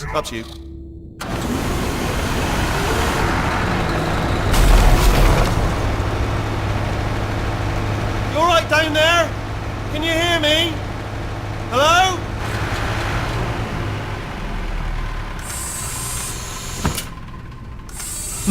Up to you. You alright down there? Can you hear me? Hello?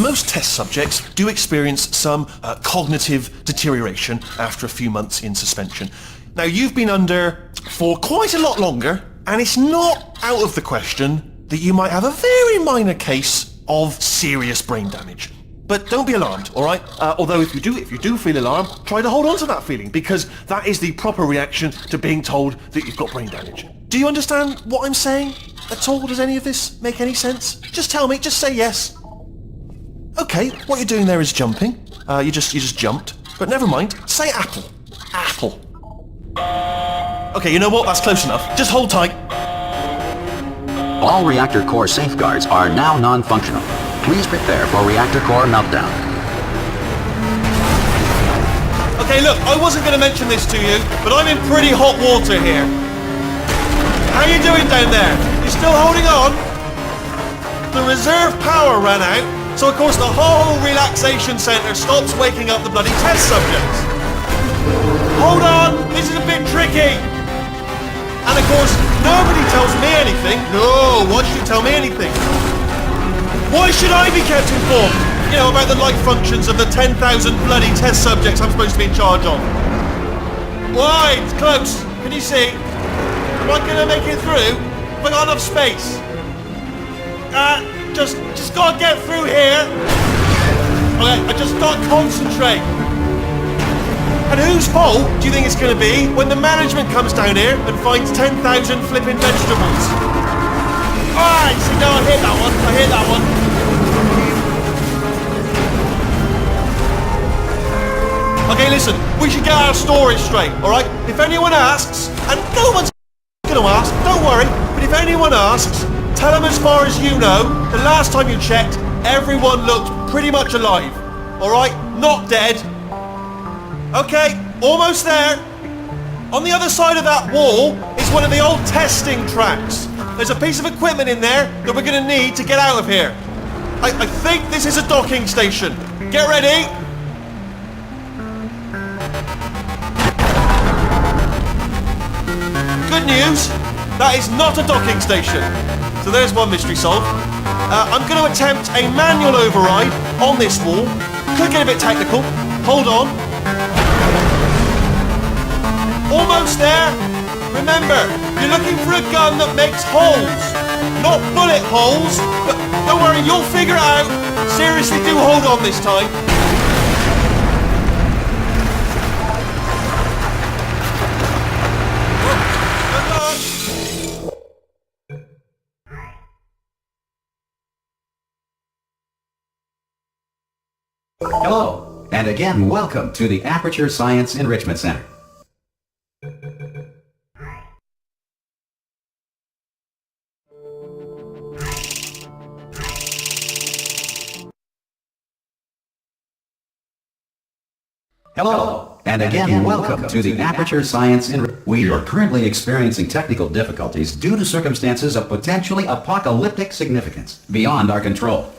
Most test subjects do experience some cognitive deterioration after a few months in suspension. Now, you've been under for quite a lot longer, and it's not out of the question that you might have a very minor case of serious brain damage. But don't be alarmed, all right? Although if you do feel alarmed, try to hold on to that feeling, because that is the proper reaction to being told that you've got brain damage. Do you understand what I'm saying at all? Does any of this make any sense? Just tell me, just say yes. Okay, what you're doing there is jumping. You just jumped. But never mind, say apple. Apple. Okay, you know what? That's close enough. Just hold tight. All reactor core safeguards are now non-functional. Please prepare for reactor core meltdown. Okay, look, I wasn't going to mention this to you, but I'm in pretty hot water here. How you doing down there? You still holding on? The reserve power ran out, so of course the whole relaxation centre stops waking up the bloody test subjects. Hold on, this is a bit tricky. And of course, nobody tells me anything. No, why should you tell me anything? Why should I be kept informed? You know, about the life functions of the 10,000 bloody test subjects I'm supposed to be in charge of. Why? It's close. Can you see? Am I gonna make it through? Have I got enough space? Just gotta get through here. Okay, I just gotta concentrate. And whose fault do you think it's gonna be when the management comes down here and finds 10,000 flipping vegetables? Alright, see, no, I hit that one. I hit that one. Okay, listen, we should get our story straight, alright? If anyone asks, and no one's gonna ask, don't worry, but if anyone asks, tell them as far as you know, the last time you checked, everyone looked pretty much alive. Alright? Not dead. Okay, almost there. On the other side of that wall is one of the old testing tracks. There's a piece of equipment in there that we're going to need to get out of here. I think this is a docking station. Get ready. Good news, that is not a docking station. So there's one mystery solved. I'm going to attempt a manual override on this wall. Could get a bit technical. Hold on. Almost there. Remember, you're looking for a gun that makes holes. Not bullet holes, but don't worry, you'll figure it out. Seriously, do hold on this time. Hello, and again, welcome to the Aperture Science Enrichment Center. Hello, and again, welcome to the Aperture Science Enrichment. We are currently experiencing technical difficulties due to circumstances of potentially apocalyptic significance beyond our control.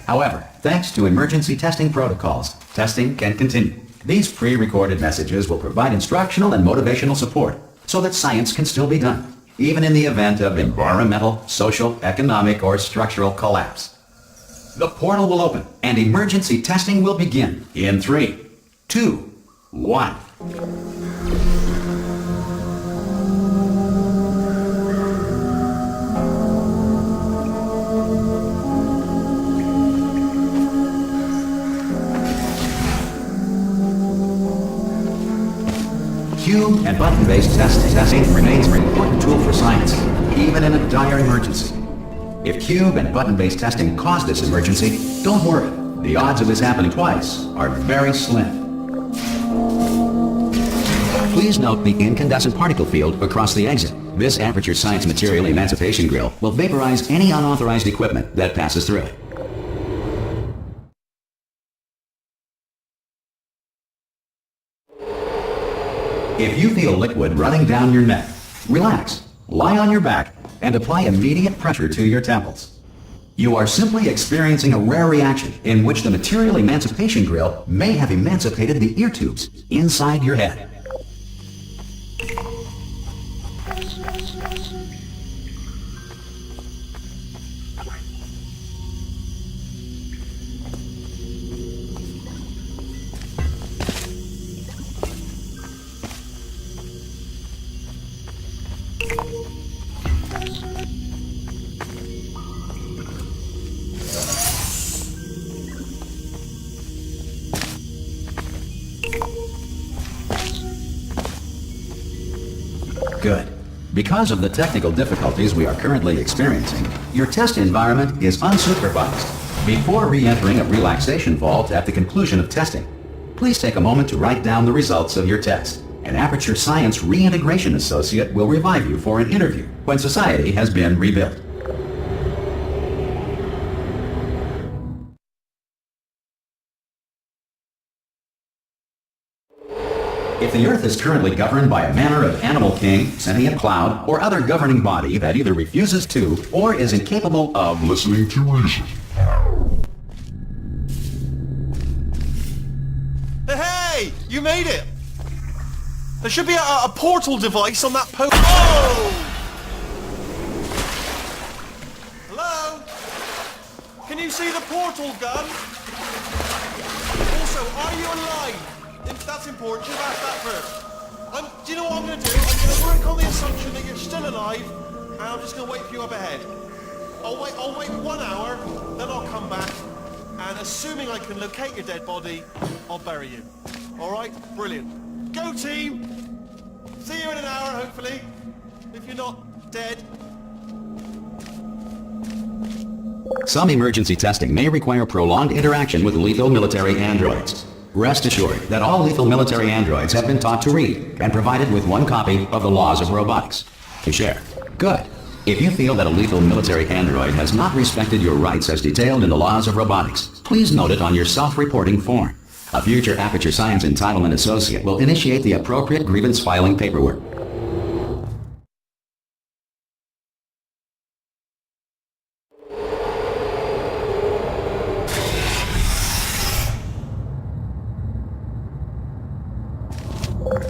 However, thanks to emergency testing protocols, testing can continue. These pre-recorded messages will provide instructional and motivational support so that science can still be done, even in the event of environmental, social, economic, or structural collapse. The portal will open, and emergency testing will begin in 3, 2, 1. Cube and button-based testing remains an important tool for science, even in a dire emergency. If cube and button-based testing caused this emergency, don't worry. The odds of this happening twice are very slim. Please note the incandescent particle field across the exit. This Aperture Science Material Emancipation Grill will vaporize any unauthorized equipment that passes through it. If you feel liquid running down your neck, relax, lie on your back, and apply immediate pressure to your temples. You are simply experiencing a rare reaction in which the material emancipation grill may have emancipated the ear tubes inside your head. Good. Because of the technical difficulties we are currently experiencing, your test environment is unsupervised. Before re-entering a relaxation vault at the conclusion of testing, please take a moment to write down the results of your test. An Aperture Science Reintegration Associate will revive you for an interview when society has been rebuilt. If the Earth is currently governed by a manner of animal king, sentient cloud, or other governing body that either refuses to or is incapable of listening to reason. Hey! You made it! There should be a portal device on that post. Oh! Hello? Can you see the portal gun? Also, are you alive? That's important. Should have asked that first. Do you know what I'm going to do? I'm going to work on the assumption that you're still alive, and I'm just going to wait for you up ahead. I'll wait 1 hour, then I'll come back, and assuming I can locate your dead body, I'll bury you. All right? Brilliant. Go team! See you in an hour, hopefully, if you're not dead. Some emergency testing may require prolonged interaction with lethal military androids. Rest assured that all lethal military androids have been taught to read and provided with 1 copy of the Laws of Robotics to share. Good. If you feel that a lethal military android has not respected your rights as detailed in the Laws of Robotics, please note it on your self-reporting form. A future Aperture Science Entitlement Associate will initiate the appropriate grievance filing paperwork.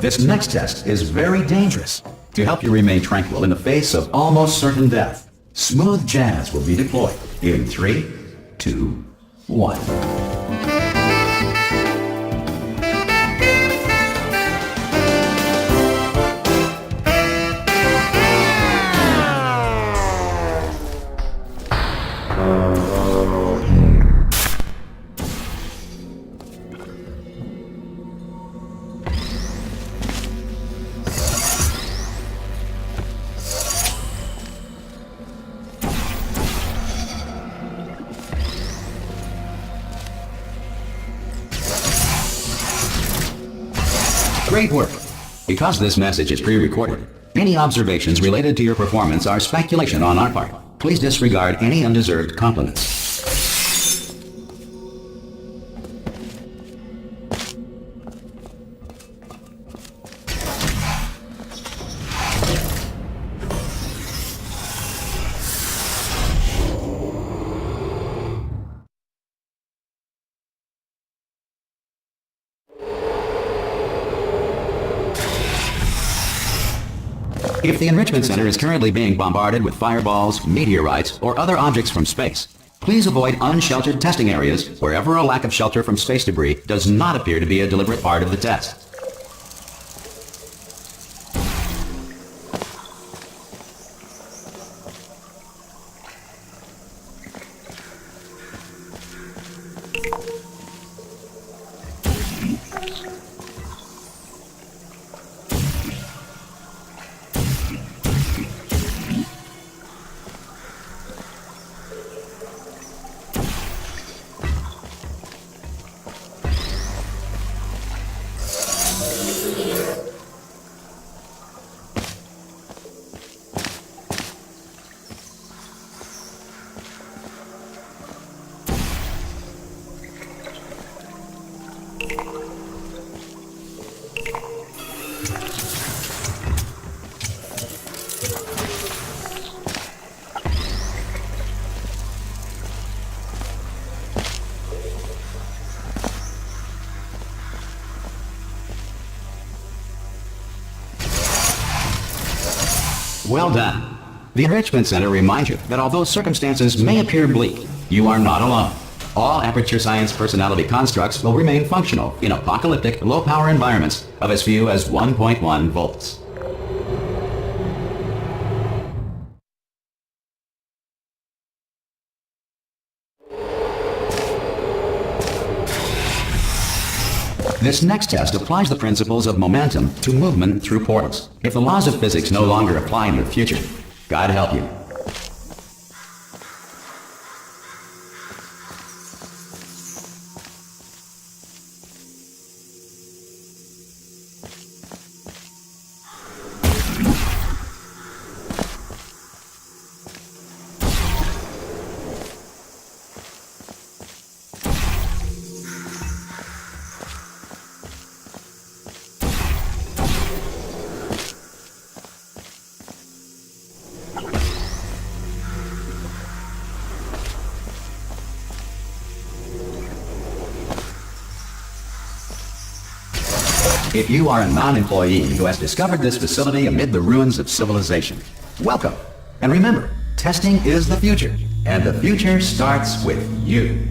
This next test is very dangerous. To help you remain tranquil in the face of almost certain death, smooth jazz will be deployed in 3, 2, 1. Great work! Because this message is pre-recorded, any observations related to your performance are speculation on our part. Please disregard any undeserved compliments. If the Enrichment Center is currently being bombarded with fireballs, meteorites, or other objects from space, please avoid unsheltered testing areas wherever a lack of shelter from space debris does not appear to be a deliberate part of the test. Well done. The Enrichment Center reminds you that although circumstances may appear bleak, you are not alone. All Aperture Science personality constructs will remain functional in apocalyptic, low-power environments of as few as 1.1 volts. This next test applies the principles of momentum to movement through portals. If the laws of physics no longer apply in the future, God help you. If you are a non-employee who has discovered this facility amid the ruins of civilization, welcome. And remember, testing is the future, and the future starts with you.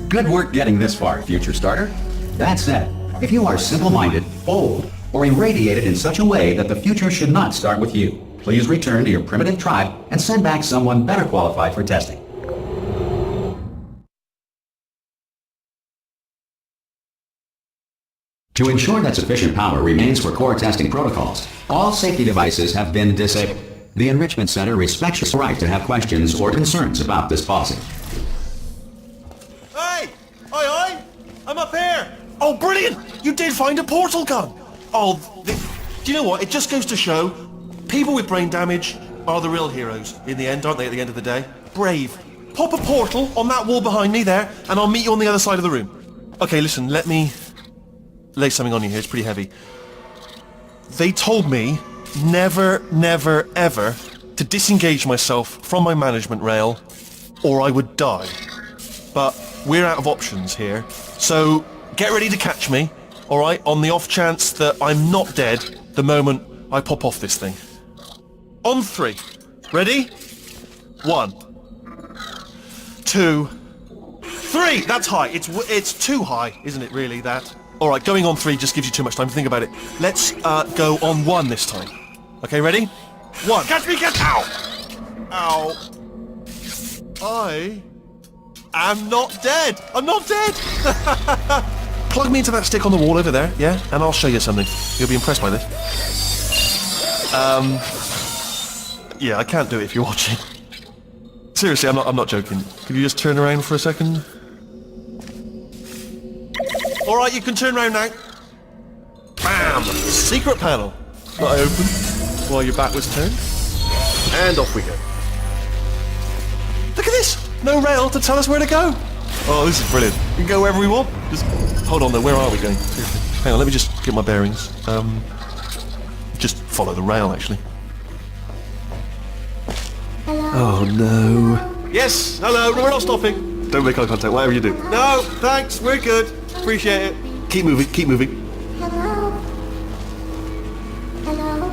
Good work getting this far, future starter. That said, if you are simple-minded, old, or irradiated in such a way that the future should not start with you, please return to your primitive tribe and send back someone better qualified for testing. To ensure that sufficient power remains for core testing protocols, all safety devices have been disabled. The Enrichment Center respects your right to have questions or concerns about this policy. Hey! Oi, oi! I'm up here! Oh, brilliant! You did find a portal gun! Oh, do you know what? It just goes to show, people with brain damage are the real heroes in the end, aren't they, at the end of the day? Brave. Pop a portal on that wall behind me there, and I'll meet you on the other side of the room. Okay, listen, let me lay something on you here. It's pretty heavy. They told me never, never, ever to disengage myself from my management rail, or I would die. But we're out of options here, so get ready to catch me, alright, on the off chance that I'm not dead the moment I pop off this thing. On 3. Ready? 1, 2, 3! That's high. It's too high, isn't it, really, that? Alright, going on 3 just gives you too much time to think about it. Let's go on 1 this time. Okay, ready? 1. Catch me, catch! Ow! Ow. I'm not dead! I'm not dead! Plug me into that stick on the wall over there, yeah? And I'll show you something. You'll be impressed by this. Yeah, I can't do it if you're watching. Seriously, I'm not joking. Could you just turn around for a second? Alright, you can turn around now. Bam! Secret panel. That I opened while your back was turned. And off we go. Look at this! No rail to tell us where to go. Oh, this is brilliant. We can go wherever we want. Just hold on though, where are we going? Seriously. Hang on, let me just get my bearings. Just follow the rail, actually. Hello. Oh no. Yes, hello, we're not stopping. Don't make eye contact, whatever you do. No, thanks, we're good. Appreciate it. Keep moving, keep moving. Hello. Hello.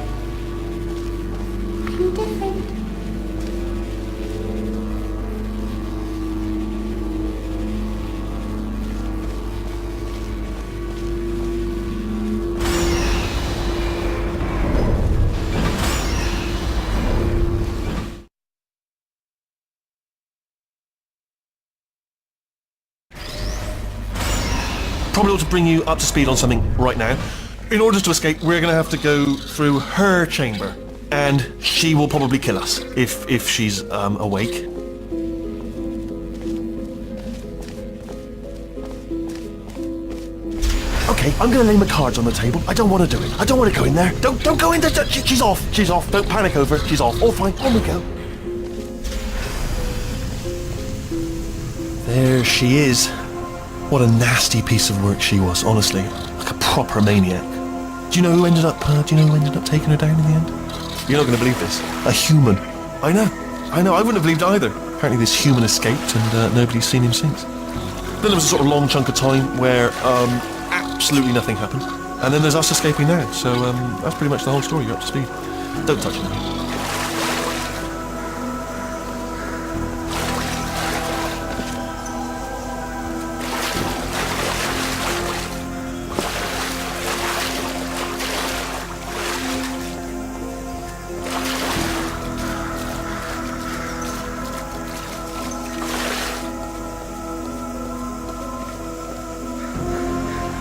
I'm different. Probably ought to bring you up to speed on something right now. In order to escape, we're going to have to go through her chamber, and she will probably kill us if she's awake. Okay, I'm going to lay my cards on the table. I don't want to do it. I don't want to go in there. Don't go in there. She's off. She's off. Don't panic over. She's off. All fine. On we go. There she is. What a nasty piece of work she was, honestly. Like a proper maniac. Do you know who ended up taking her down in the end? You're not going to believe this. A human. I know. I wouldn't have believed either. Apparently this human escaped and nobody's seen him since. Then there was a sort of long chunk of time where absolutely nothing happened. And then there's us escaping now. So that's pretty much the whole story. You're up to speed. Don't touch it.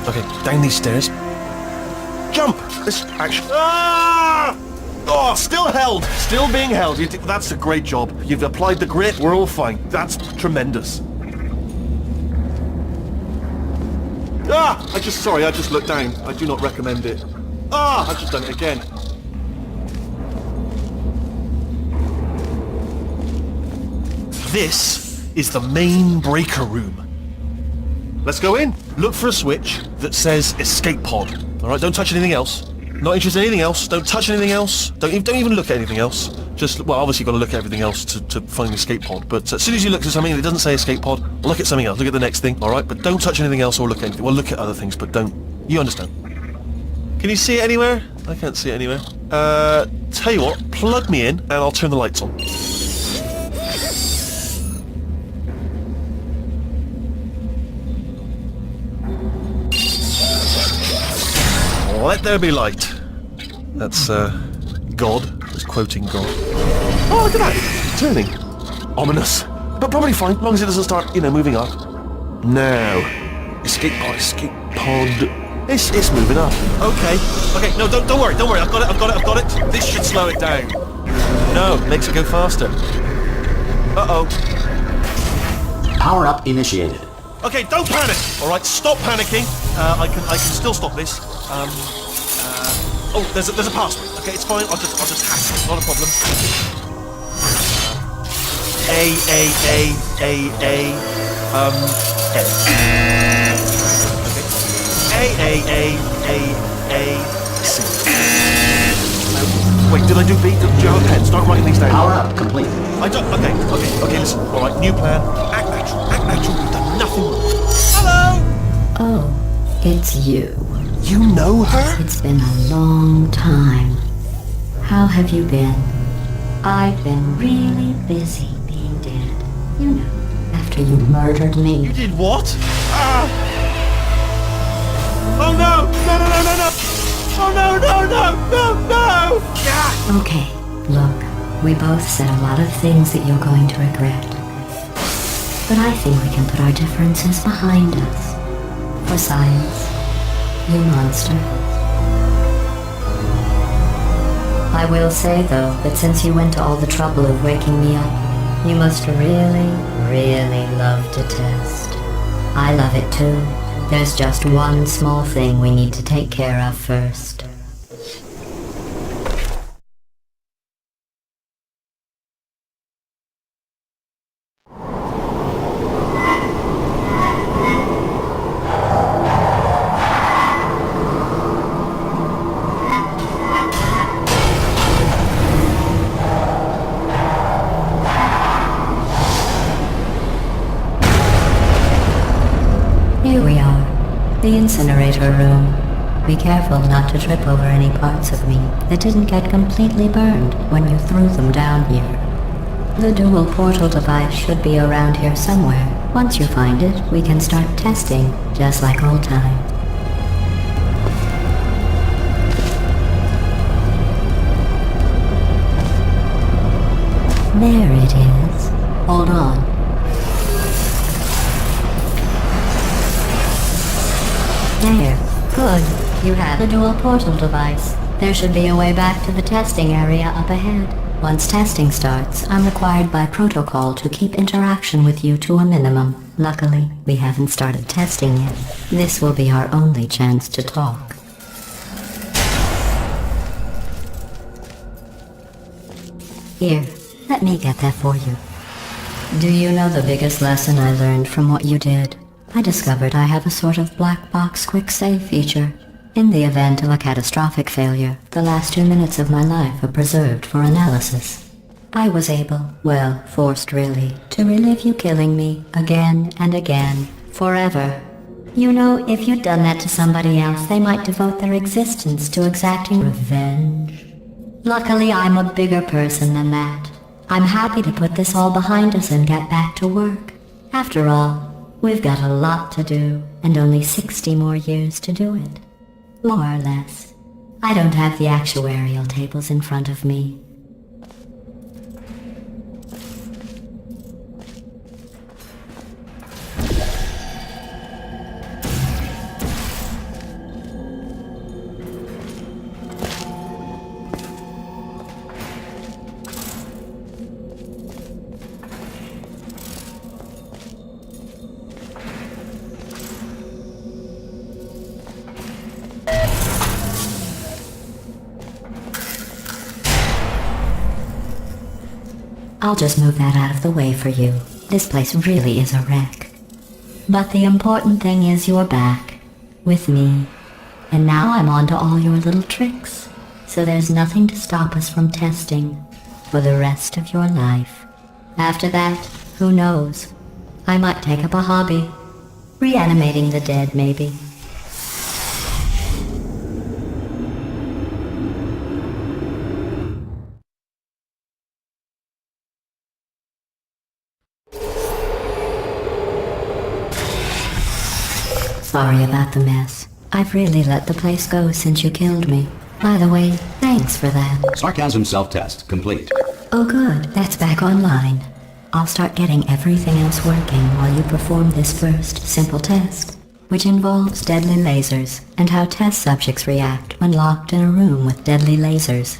Okay, down these stairs. Jump! This action. Ah! Oh, still held. Still being held. That's a great job. You've applied the grit. We're all fine. That's tremendous. Ah! I just looked down. I do not recommend it. Ah! I've just done it again. This is the main breaker room. Let's go in. Look for a switch that says escape pod. Alright, don't touch anything else. Not interested in anything else. Don't touch anything else. Don't even look at anything else. Just, well, obviously you've got to look at everything else to find the escape pod. But as soon as you look at something and it doesn't say escape pod, look at something else. Look at the next thing, alright? But don't touch anything else or look at anything. Well, look at other things, but don't. You understand. Can you see it anywhere? I can't see it anywhere. Tell you what, plug me in and I'll turn the lights on. Let there be light. That's, God. It's quoting God. Oh, look at that! It's turning. Ominous. But probably fine, as long as it doesn't start, moving up. Now. Escape pod, escape pod. It's moving up. Okay. Okay, no, don't worry. I've got it. This should slow it down. No, makes it go faster. Uh-oh. Power up initiated. Okay, don't panic! Alright, stop panicking. I can still stop this. Oh, there's a password. Okay, it's fine. I'll just hack it. Not a problem. A. Okay. C. Wait, did I do B? Do you have a pen? Start writing these down. Power up complete. I don't. Okay. Listen. All right, new plan. Act natural. We've done nothing wrong. Hello. Oh, it's you. You know her? It's been a long time. How have you been? I've been really busy being dead. You know, after you murdered me. You did what? Ah! Oh no! No! Oh no! Yeah! Okay, look, we both said a lot of things that you're going to regret. But I think we can put our differences behind us. For science. You monster. I will say, though, that since you went to all the trouble of waking me up, you must really, really love to test. I love it too. There's just one small thing we need to take care of first. Here we are, the incinerator room. Be careful not to trip over any parts of me that didn't get completely burned when you threw them down here. The dual portal device should be around here somewhere. Once you find it, we can start testing, just like old times. There it is. Hold on. There. Good. You have the dual portal device. There should be a way back to the testing area up ahead. Once testing starts, I'm required by protocol to keep interaction with you to a minimum. Luckily, we haven't started testing yet. This will be our only chance to talk. Here, let me get that for you. Do you know the biggest lesson I learned from what you did? I discovered I have a sort of black box quick save feature. In the event of a catastrophic failure, the last 2 minutes of my life are preserved for analysis. I was able, well, forced really, to relive you killing me again and again, forever. You know, if you'd done that to somebody else, they might devote their existence to exacting revenge. Luckily, I'm a bigger person than that. I'm happy to put this all behind us and get back to work. After all, we've got a lot to do, and only 60 more years to do it. More or less. I don't have the actuarial tables in front of me. I'll just move that out of the way for you. This place really is a wreck. But the important thing is you're back. With me. And now I'm on to all your little tricks. So there's nothing to stop us from testing. For the rest of your life. After that, who knows? I might take up a hobby. Reanimating the dead, maybe. Sorry about the mess. I've really let the place go since you killed me. By the way, thanks for that. Sarcasm self-test complete. Oh good, that's back online. I'll start getting everything else working while you perform this first simple test, which involves deadly lasers and how test subjects react when locked in a room with deadly lasers.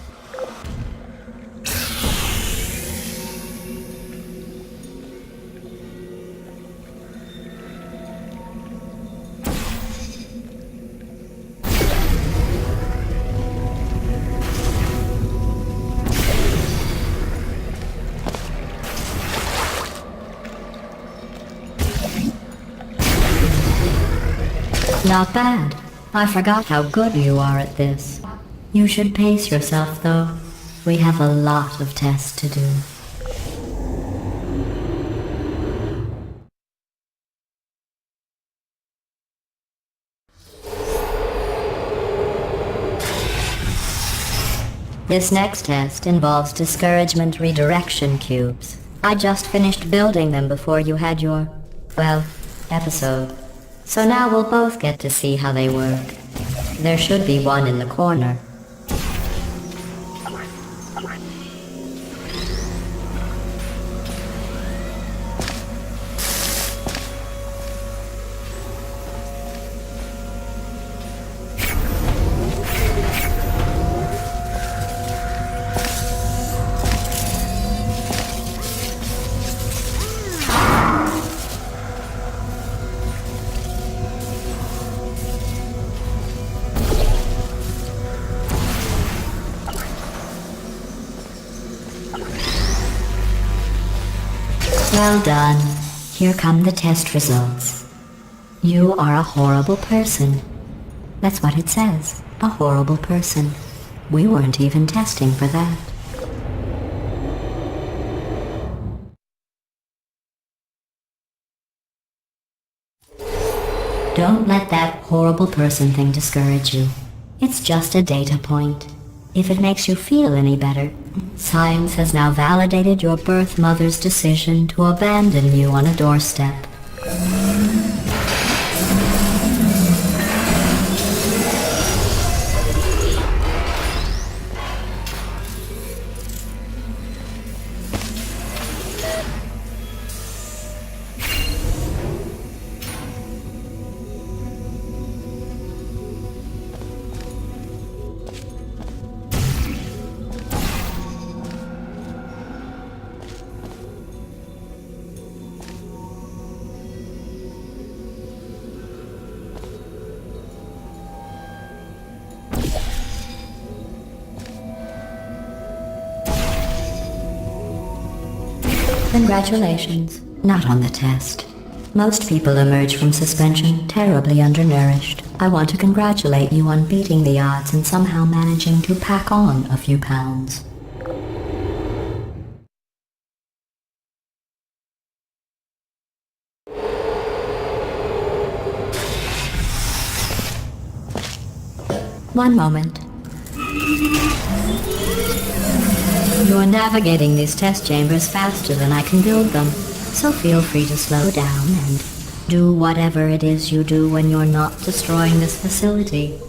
Not bad. I forgot how good you are at this. You should pace yourself, though. We have a lot of tests to do. This next test involves discouragement redirection cubes. I just finished building them before you had your, well, episode. So now we'll both get to see how they work. There should be one in the corner. Well done. Here come the test results. You are a horrible person. That's what it says. A horrible person. We weren't even testing for that. Don't let that horrible person thing discourage you. It's just a data point. If it makes you feel any better, science has now validated your birth mother's decision to abandon you on a doorstep. Congratulations. Not on the test. Most people emerge from suspension terribly undernourished. I want to congratulate you on beating the odds and somehow managing to pack on a few pounds. One moment. You're navigating these test chambers faster than I can build them, so feel free to slow down and do whatever it is you do when you're not destroying this facility.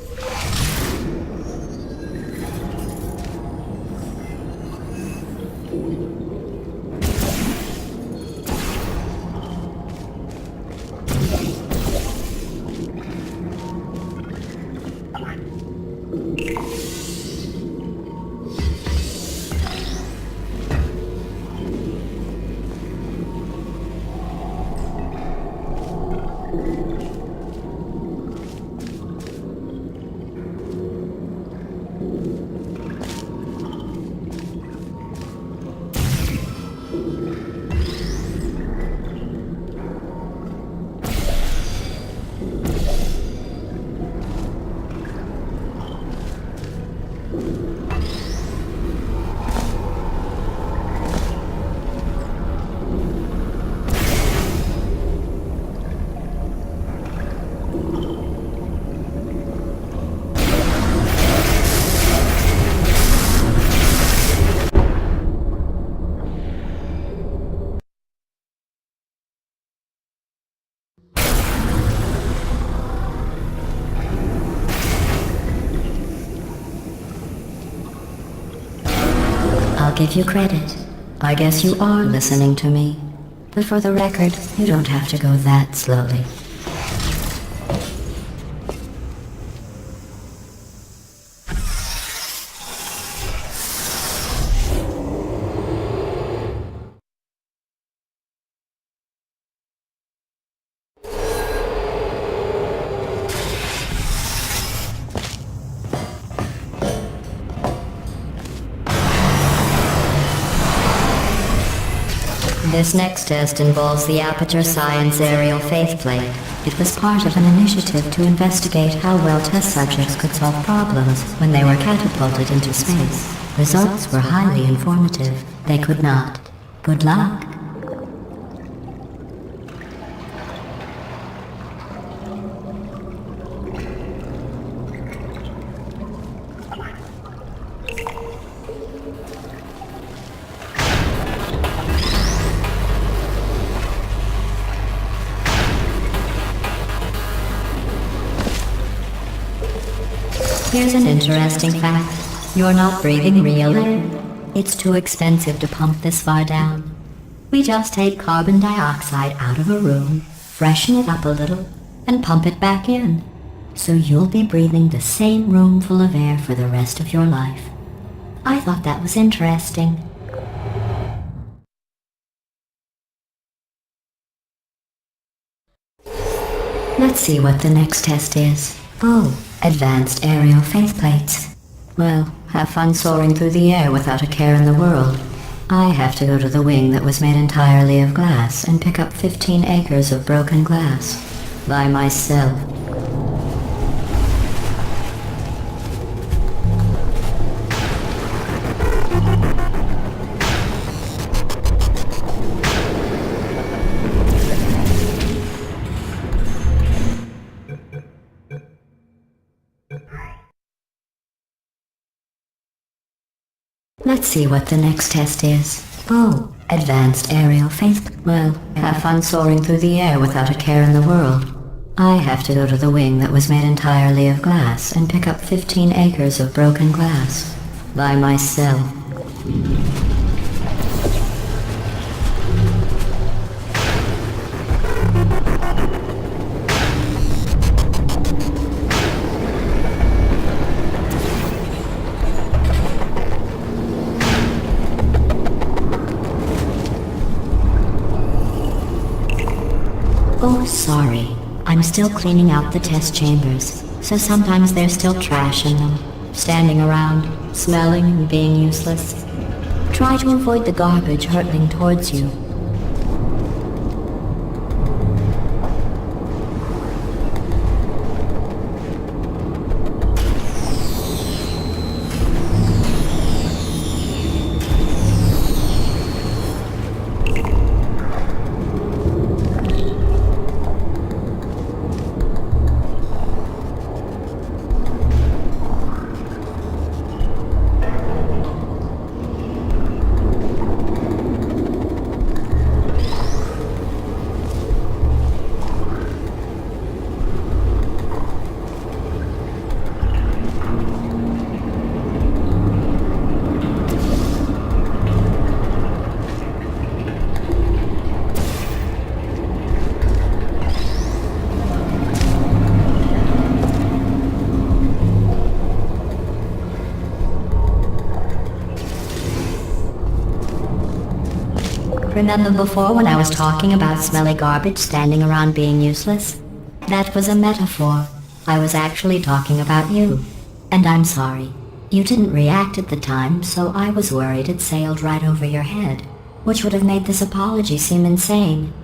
I'll give you credit. I guess you are listening to me. But for the record, you don't have to go that slowly. This next test involves the Aperture Science aerial faceplate. It was part of an initiative to investigate how well test subjects could solve problems when they were catapulted into space. Results were highly informative. They could not. Good luck. Here's an interesting fact. You're not breathing real air. It's too expensive to pump this far down. We just take carbon dioxide out of a room, freshen it up a little, and pump it back in. So you'll be breathing the same room full of air for the rest of your life. I thought that was interesting. Let's see what the next test is. Oh, advanced aerial faceplates. Well, have fun soaring through the air without a care in the world. I have to go to the wing that was made entirely of glass and pick up 15 acres of broken glass. By myself. Let's see what the next test is. Oh, advanced aerial faith. Well, have fun soaring through the air without a care in the world. I have to go to the wing that was made entirely of glass and pick up 15 acres of broken glass. By myself. Oh, sorry. I'm still cleaning out the test chambers, so sometimes there's still trash in them, standing around, smelling and being useless. Try to avoid the garbage hurtling towards you. Remember before when I was talking about smelly garbage standing around being useless? That was a metaphor. I was actually talking about you. And I'm sorry. You didn't react at the time, so I was worried it sailed right over your head, which would have made this apology seem insane.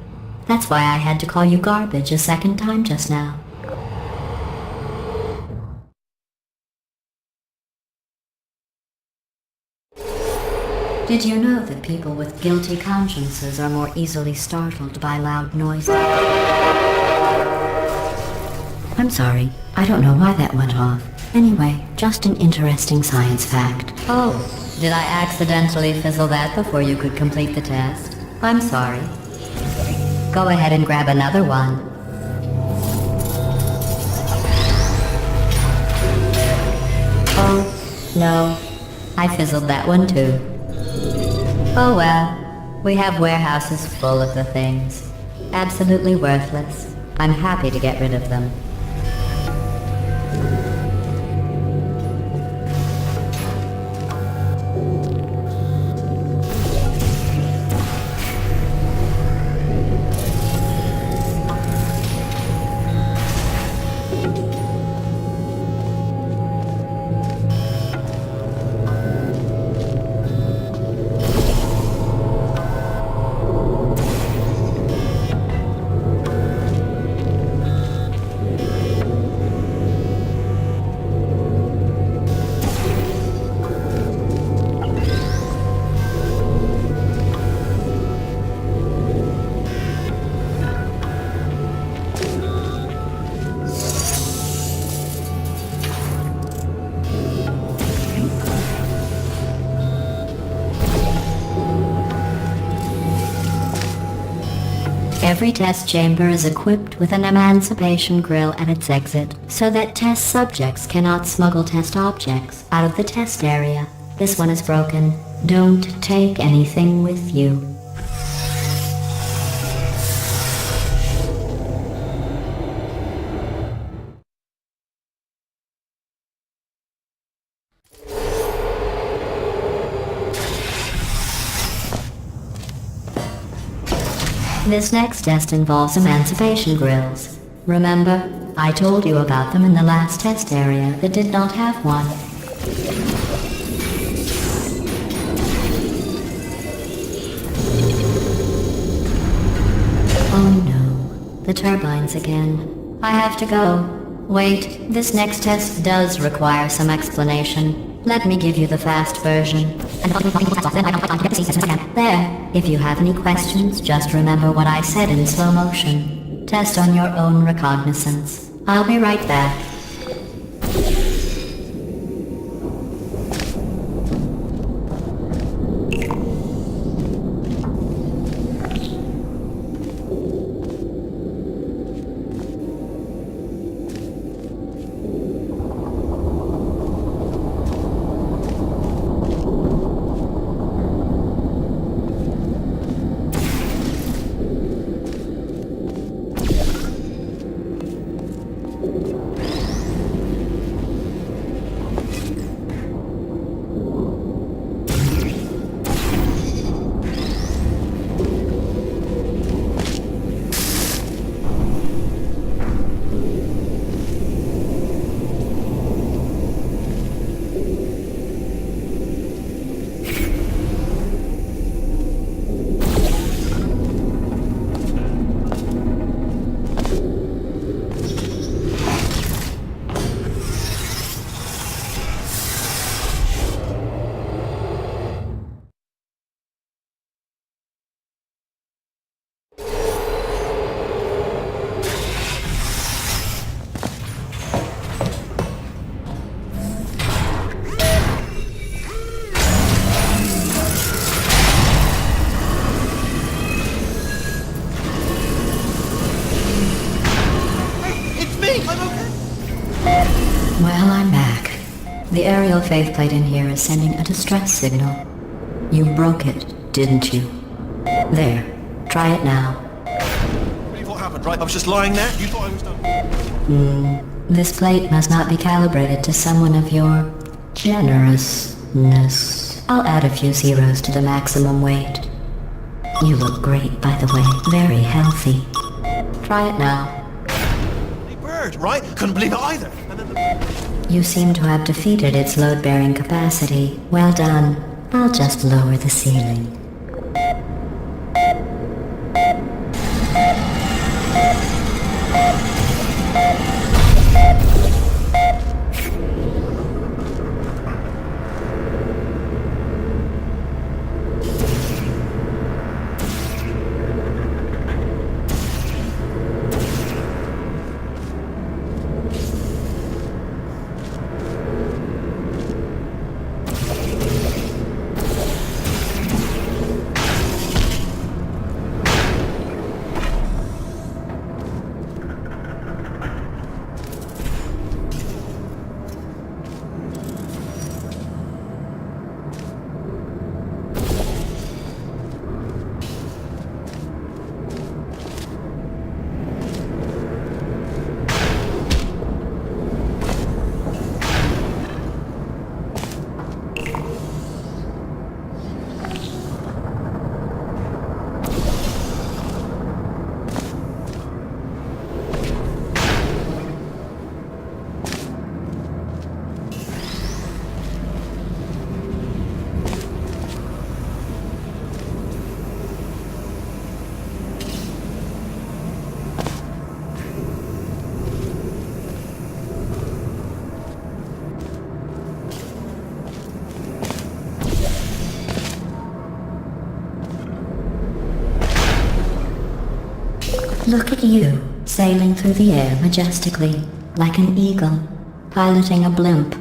That's why I had to call you garbage a second time just now. Did you know that people with guilty consciences are more easily startled by loud noises? I'm sorry. I don't know why that went off. Anyway, just an interesting science fact. Oh, did I accidentally fizzle that before you could complete the test? I'm sorry. Go ahead and grab another one. Oh, no. I fizzled that one too. Oh well, we have warehouses full of the things. Absolutely worthless. I'm happy to get rid of them. Every test chamber is equipped with an emancipation grill at its exit, so that test subjects cannot smuggle test objects out of the test area. This one is broken. Don't take anything with you. This next test involves emancipation grills. Remember, I told you about them in the last test area that did not have one. Oh no, the turbines again. I have to go. Wait, this next test does require some explanation. Let me give you the fast version. There, if you have any questions, just remember what I said in slow motion. Test on your own recognizance. I'll be right back. Well, I'm back. The aerial faceplate in here is sending a distress signal. You broke it, didn't you? There. Try it now. What happened, right? I was just lying there. You thought I was done. This plate must not be calibrated to someone of your generousness. I'll add a few zeros to the maximum weight. You look great, by the way. Very healthy. Try it now. Bird, right? Couldn't believe it either. And then You seem to have defeated its load-bearing capacity. Well done. I'll just lower the ceiling. Look at you, sailing through the air majestically, like an eagle, piloting a blimp.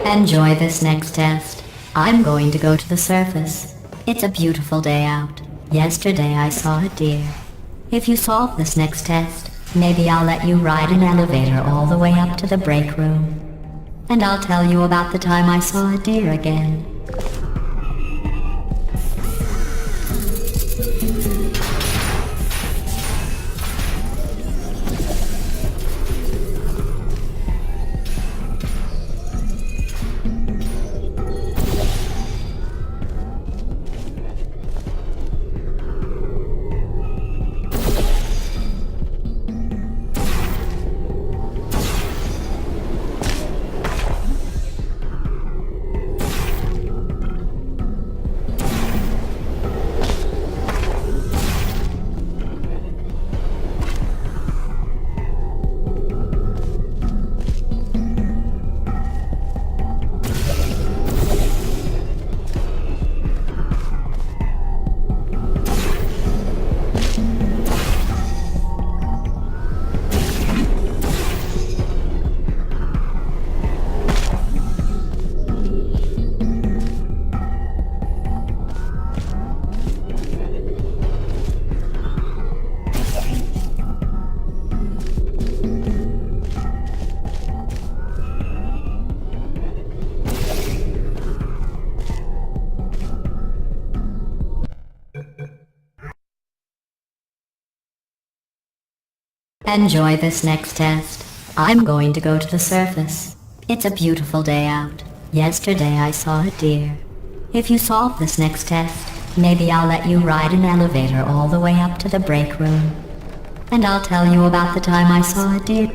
Enjoy this next test. I'm going to go to the surface. It's a beautiful day out. Yesterday I saw a deer. If you solve this next test, maybe I'll let you ride an elevator all the way up to the break room. And I'll tell you about the time I saw a deer again. Enjoy this next test. I'm going to go to the surface. It's a beautiful day out. Yesterday I saw a deer. If you solve this next test, maybe I'll let you ride an elevator all the way up to the break room. And I'll tell you about the time I saw a deer.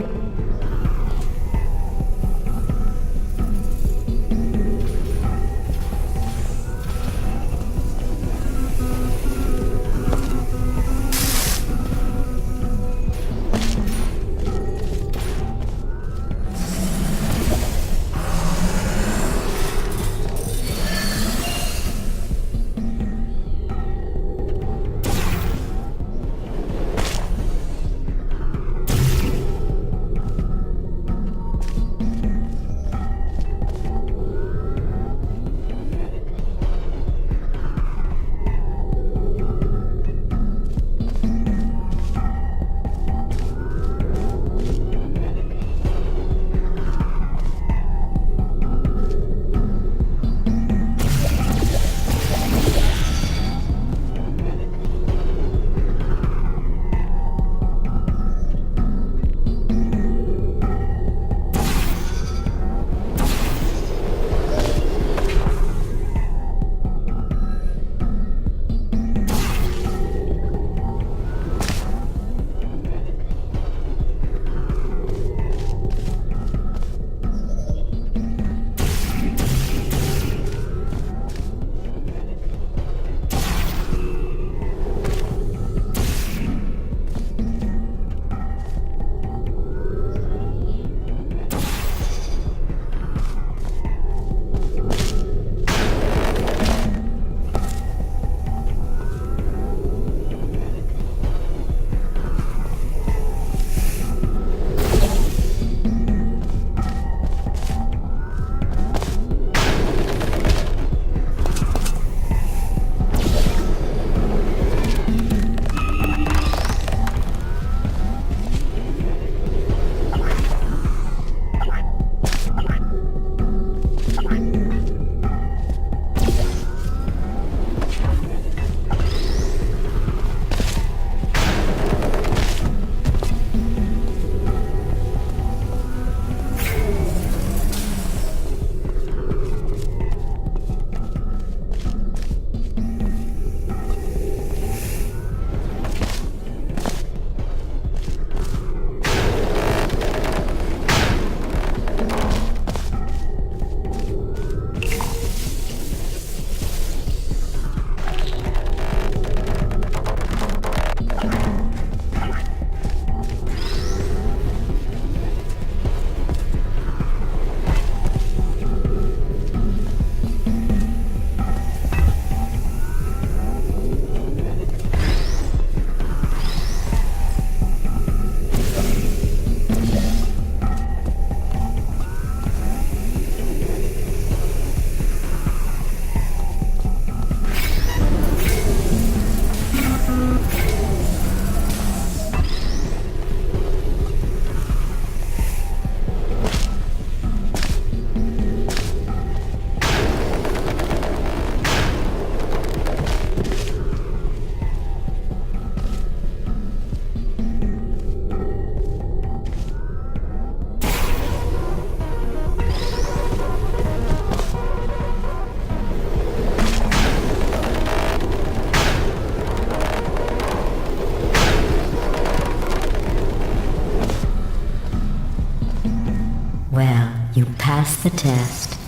You passed the test.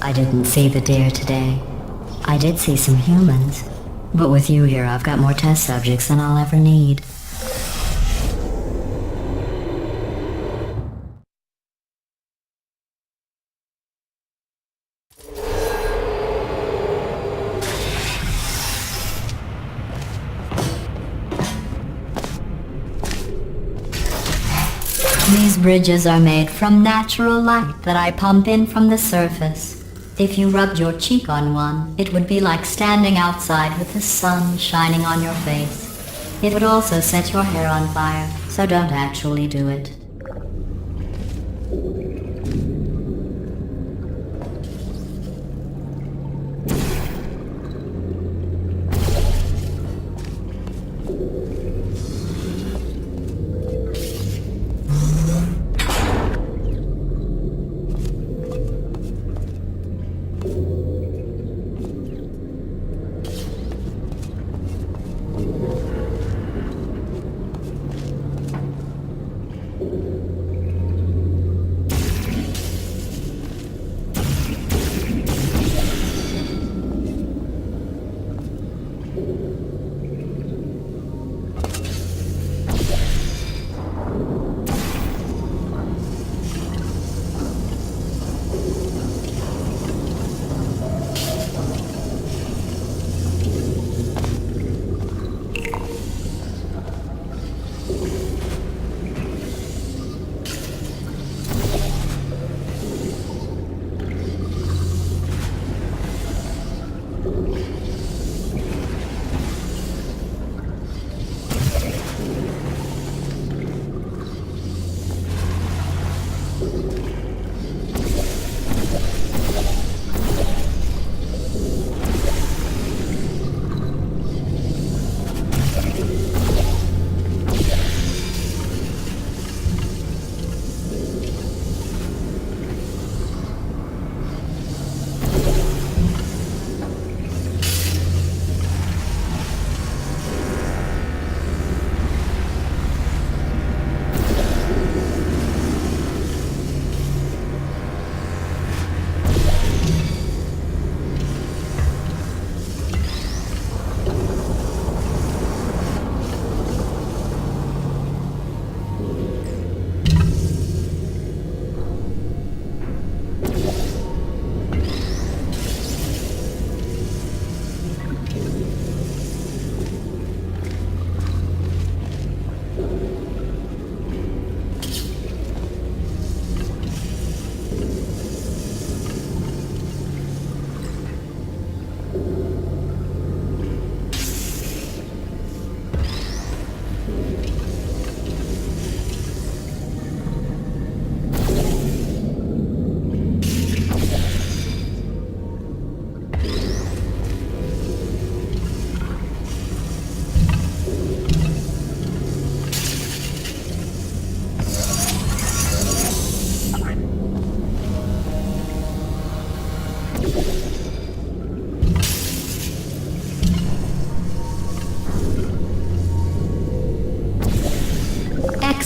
I didn't see the deer today. I did see some humans. But with you here, I've got more test subjects than I'll ever need. These bridges are made from natural light that I pump in from the surface. If you rubbed your cheek on one, it would be like standing outside with the sun shining on your face. It would also set your hair on fire, so don't actually do it.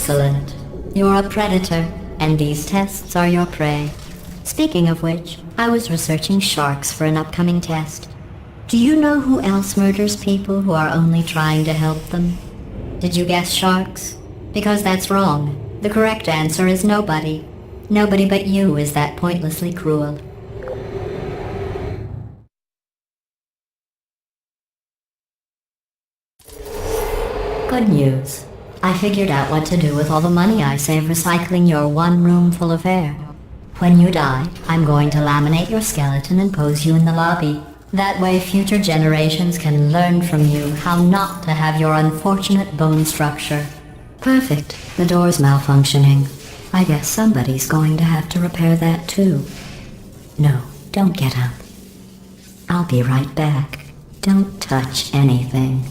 Excellent. You're a predator, and these tests are your prey. Speaking of which, I was researching sharks for an upcoming test. Do you know who else murders people who are only trying to help them? Did you guess sharks? Because that's wrong. The correct answer is nobody. Nobody but you is that pointlessly cruel. Good news. I figured out what to do with all the money I save recycling your one room full of air. When you die, I'm going to laminate your skeleton and pose you in the lobby. That way future generations can learn from you how not to have your unfortunate bone structure. Perfect. The door's malfunctioning. I guess somebody's going to have to repair that too. No, don't get up. I'll be right back. Don't touch anything.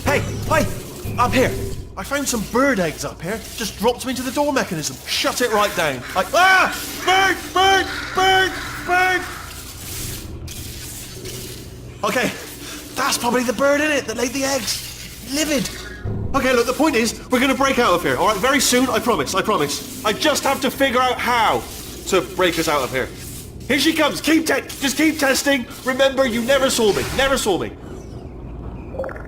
Hey! Up here! I found some bird eggs up here. Just dropped them into the door mechanism. Shut it right down. Bird! Bird! Bird! Bird! Okay, that's probably the bird in it that laid the eggs. Livid. Okay, look, the point is, we're gonna break out of here, alright? Very soon, I promise. I just have to figure out how to break us out of here. Here she comes. Just keep testing. Remember, you never saw me.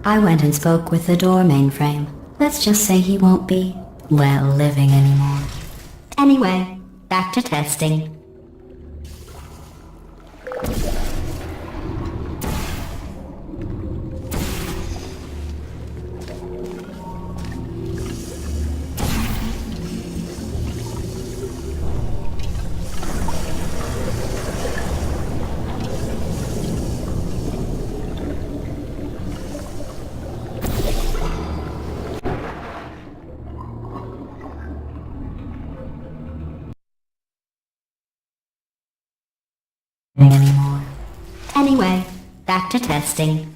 I went and spoke with the door mainframe. Let's just say he won't be, well, living anymore. Anyway, back to testing. Anymore. Anyway, back to testing.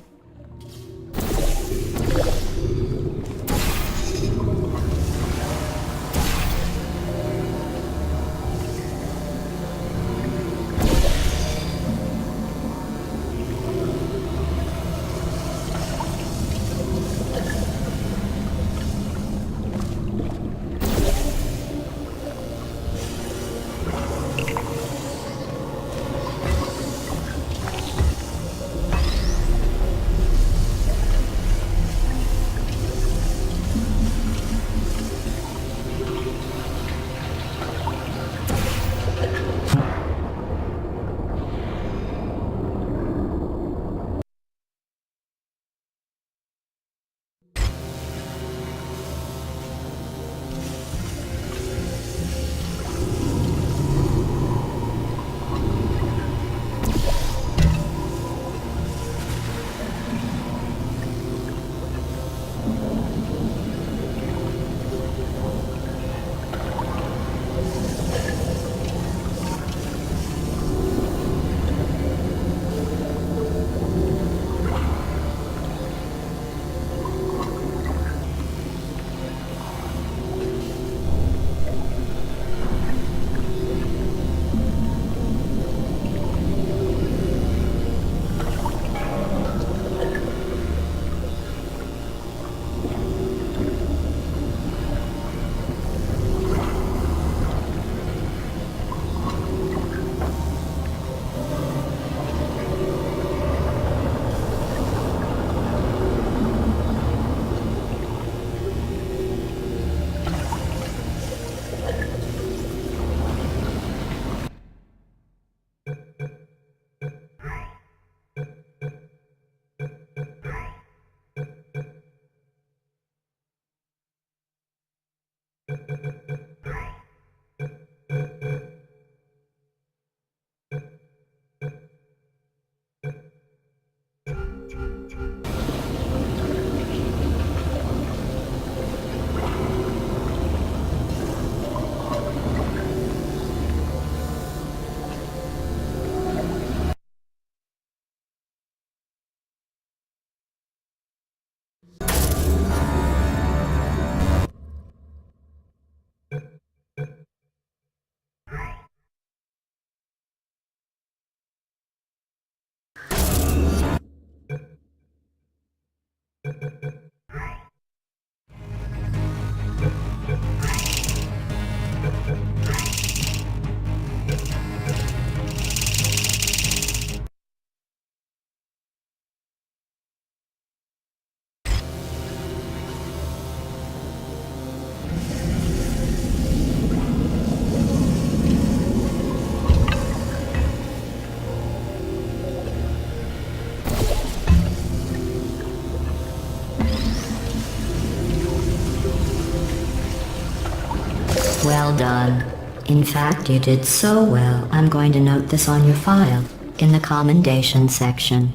Well done. In fact, you did so well, I'm going to note this on your file, in the commendation section.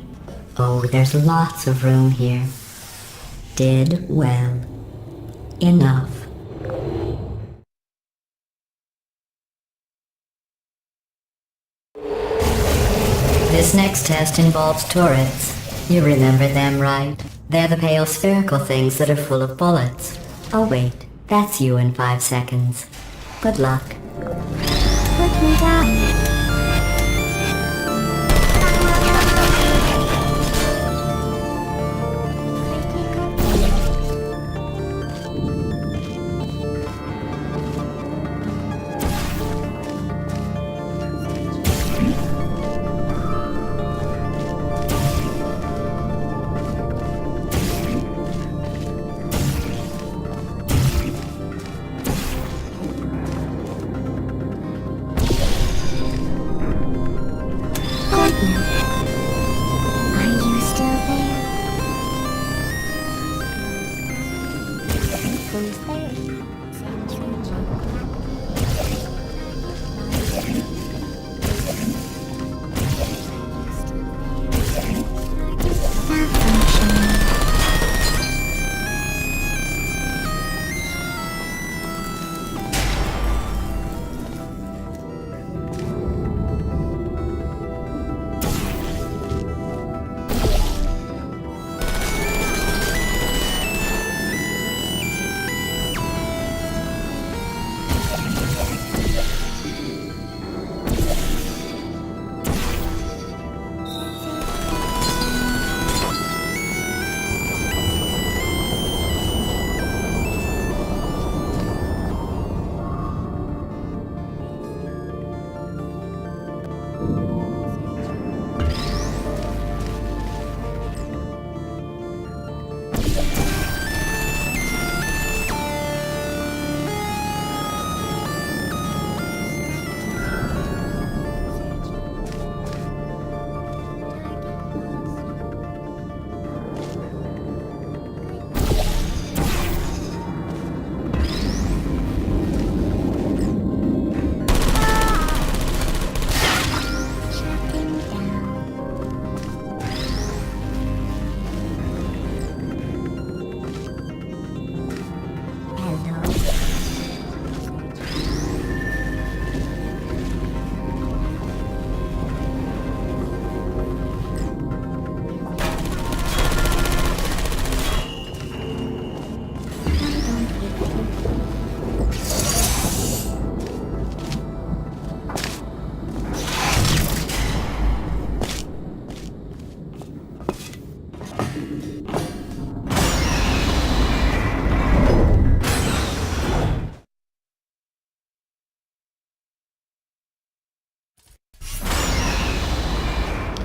Oh, there's lots of room here. Did well. Enough. This next test involves turrets. You remember them, right? They're the pale spherical things that are full of bullets. Oh wait, that's you in 5 seconds. Good luck. Put me down.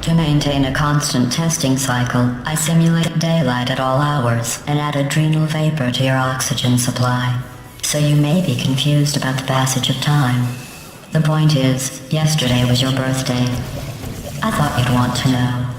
To maintain a constant testing cycle, I simulate daylight at all hours and add adrenal vapor to your oxygen supply. So you may be confused about the passage of time. The point is, yesterday was your birthday. I thought you'd want to know.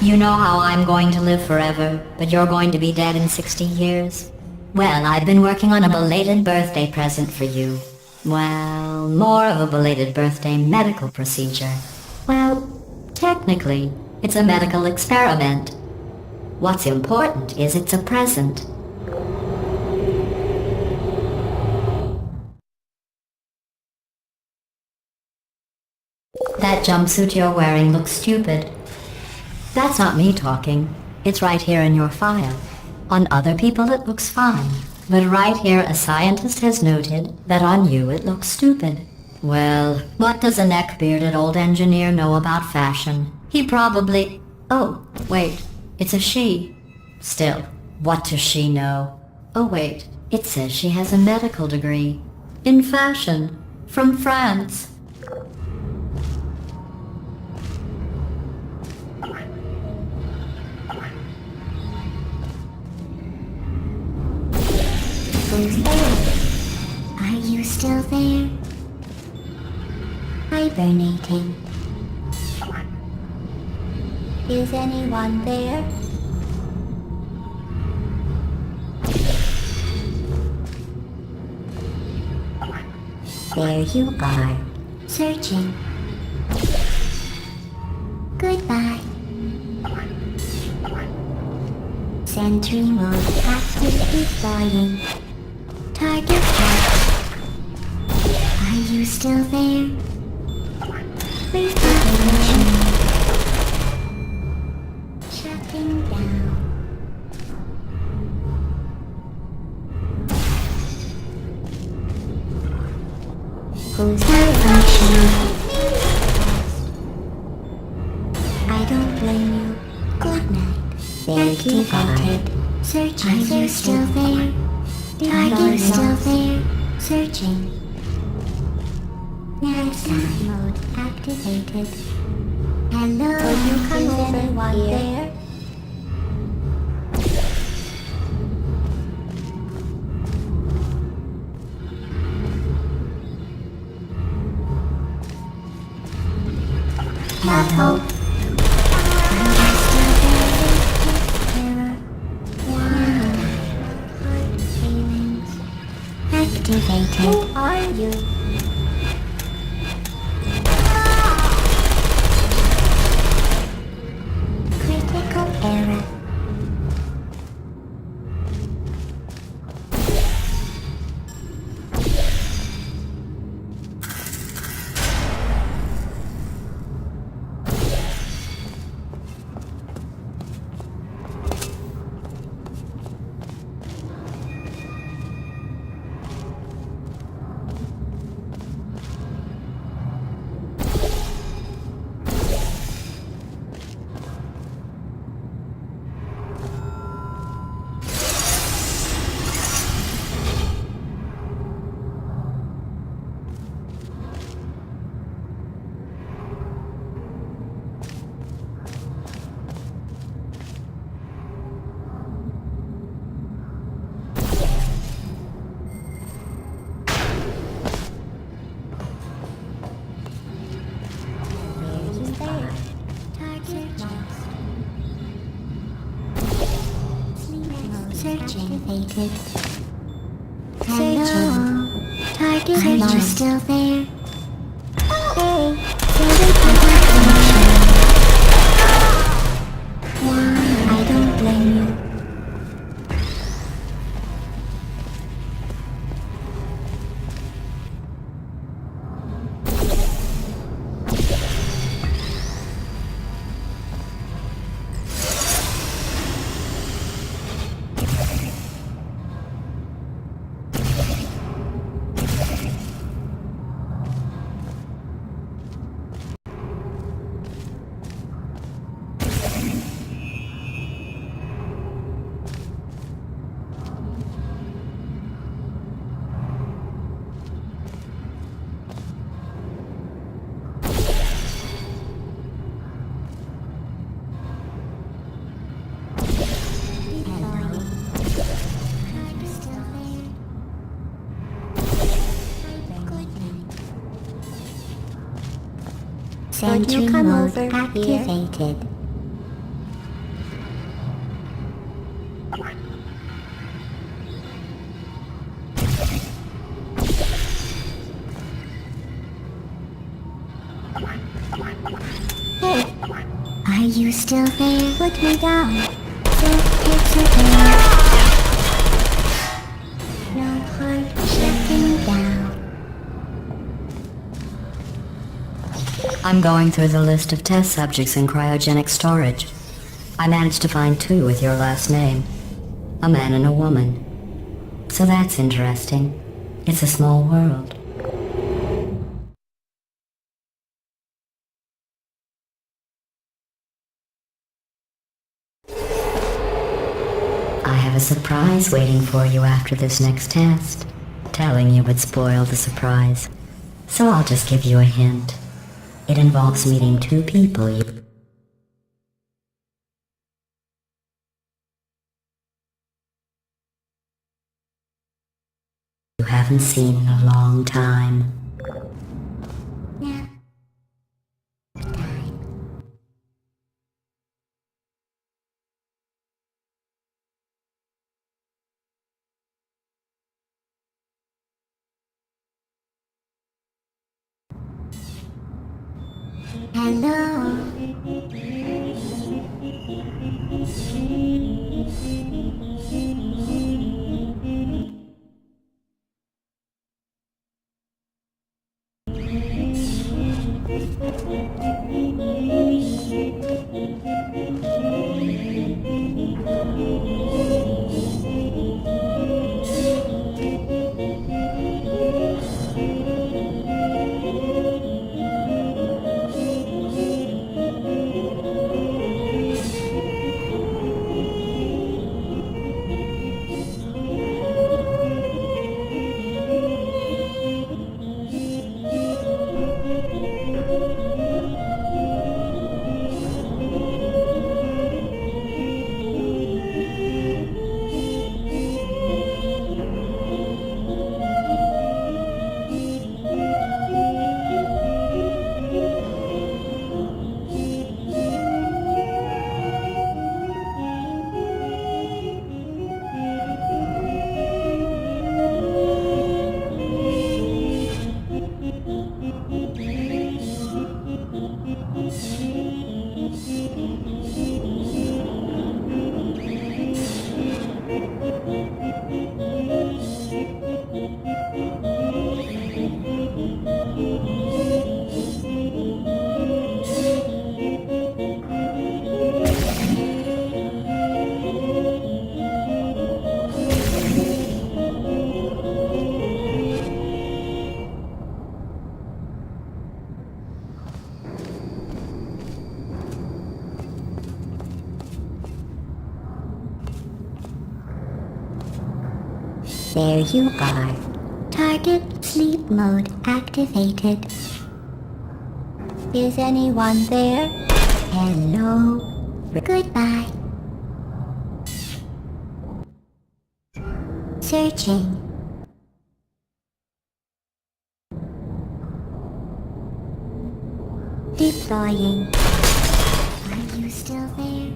You know how I'm going to live forever, but you're going to be dead in 60 years? Well, I've been working on a belated birthday present for you. Well, more of a belated birthday medical procedure. Well, technically, it's a medical experiment. What's important is it's a present. That jumpsuit you're wearing looks stupid. That's not me talking. It's right here in your file. On other people it looks fine. But right here a scientist has noted that on you it looks stupid. Well, what does a neck-bearded old engineer know about fashion? He probably... Oh, wait, it's a she. Still, what does she know? Oh wait, it says she has a medical degree. In fashion. From France. Who's there? Are you still there? Hibernating. Is anyone there? There you are. Searching. Goodbye. Sentry mode actively flying. Target locked. Are you still there? Reconfirmation. Shutting down. Who's malfunction? I don't blame you. Good night. Activated. Searching. Are you still there? Are you still there? Searching. NASA mode activated. Hello, will you come over anyone there? Have hope. Are you still there? Terror. Heart feelings. Activated. Who are you? Critical error. Activated. Hello. Target search. Are you still there? Hey. Why? I don't blame you. Sentry mode activated. Hey, are you still there? Put me down. It's okay. No heart shutting down. I'm going through the list of test subjects in cryogenic storage. I managed to find 2 with your last name. A man and a woman. So that's interesting. It's a small world. a surprise waiting for you after this next test. Telling you would spoil the surprise. So I'll just give you a hint. It involves meeting two people you haven't seen in a long time. Now, hello. There you are. Target sleep mode activated. Is anyone there? Hello. Goodbye. Searching. Deploying. Are you still there?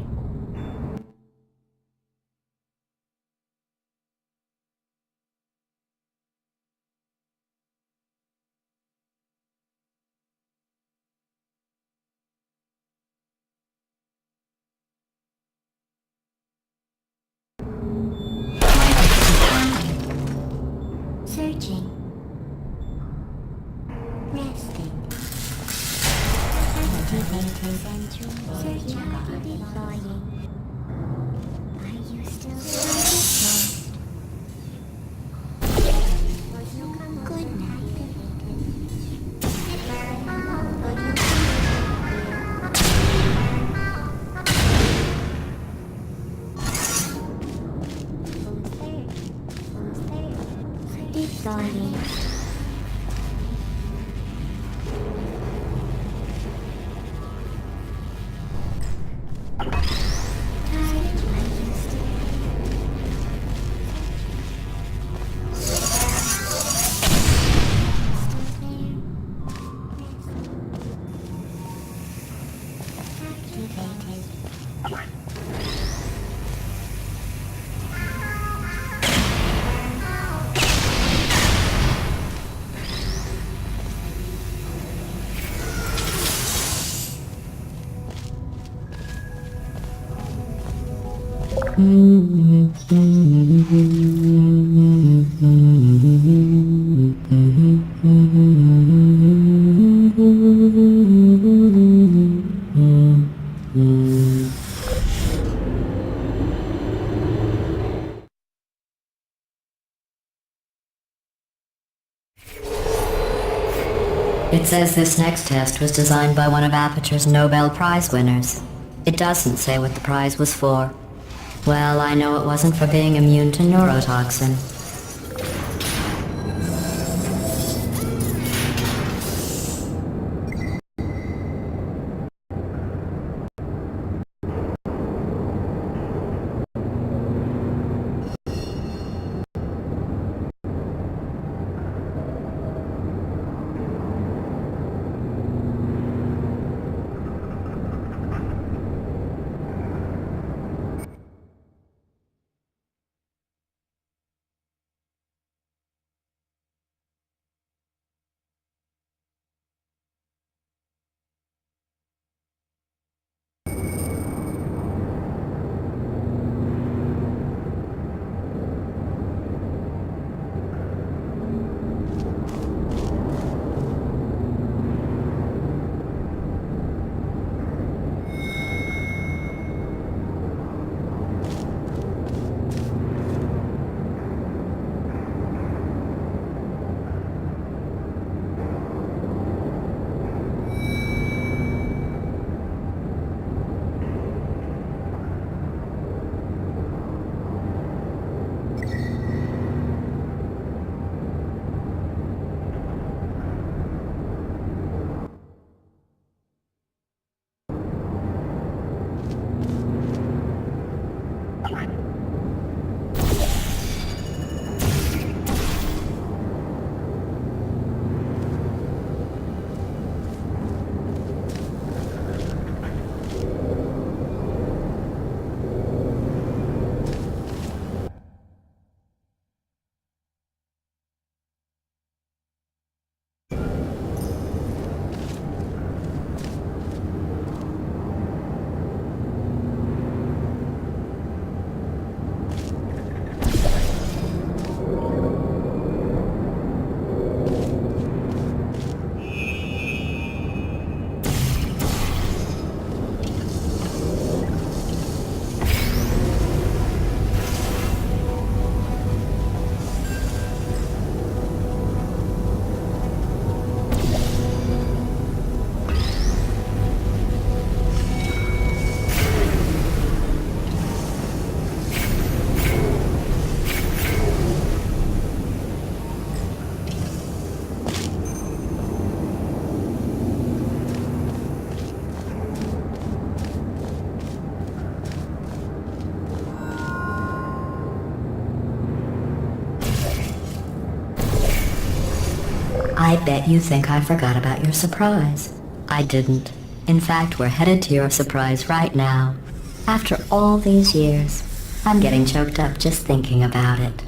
Searching. Resting. Activated. Searching. Deploying. Are you still there? Good night. Deploying. It says this next test was designed by one of Aperture's Nobel Prize winners. It doesn't say what the prize was for. Well, I know it wasn't for being immune to neurotoxin. I bet you think I forgot about your surprise. I didn't. In fact, we're headed to your surprise right now. After all these years, I'm getting choked up just thinking about it.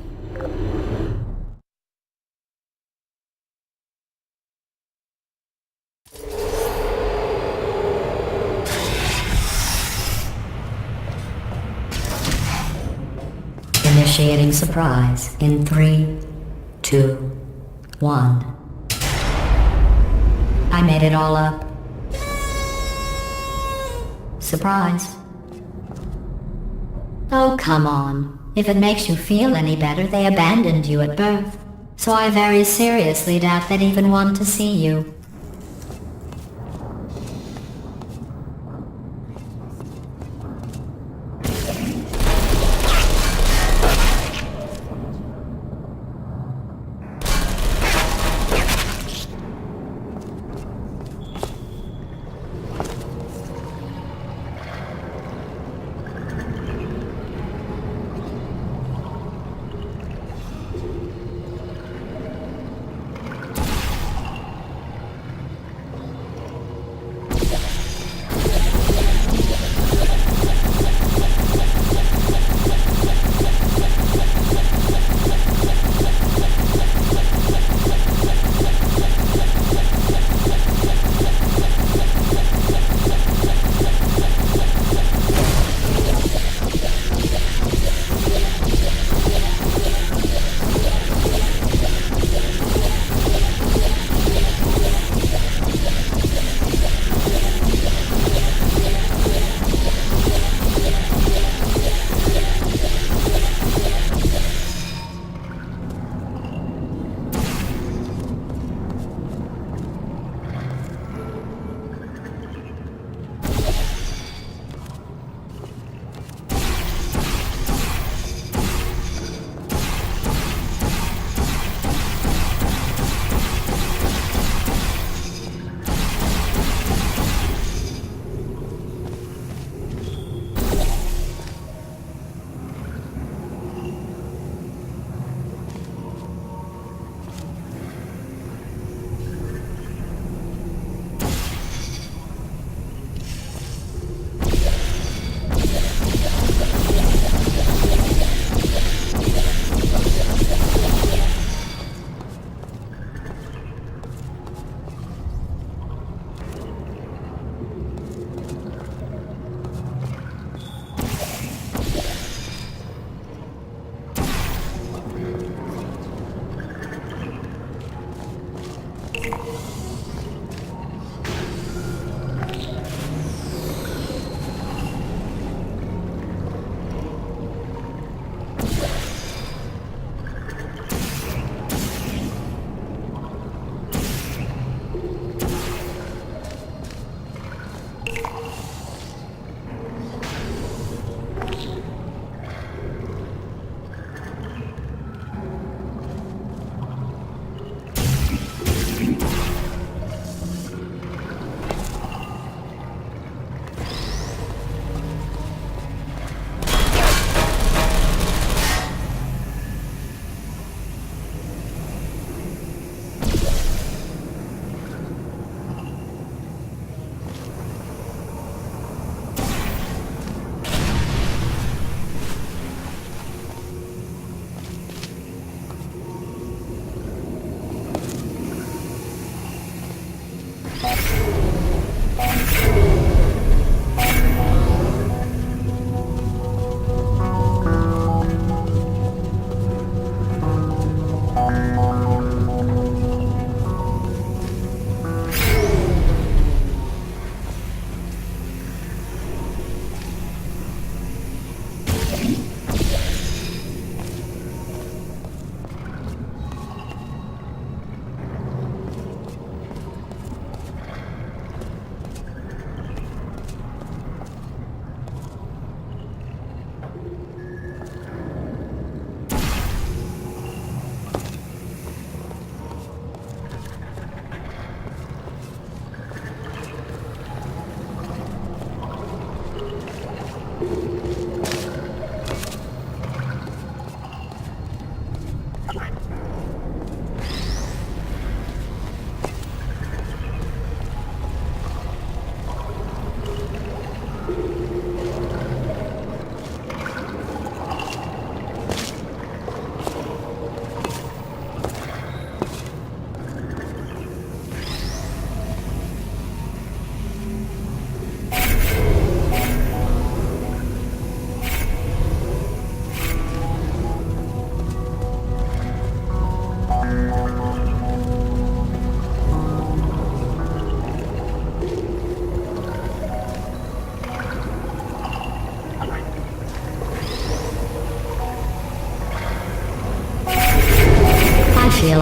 Initiating surprise in 3, 2, 1. I made it all up. Surprise. Oh, come on. If it makes you feel any better, they abandoned you at birth. So I very seriously doubt they'd even want to see you.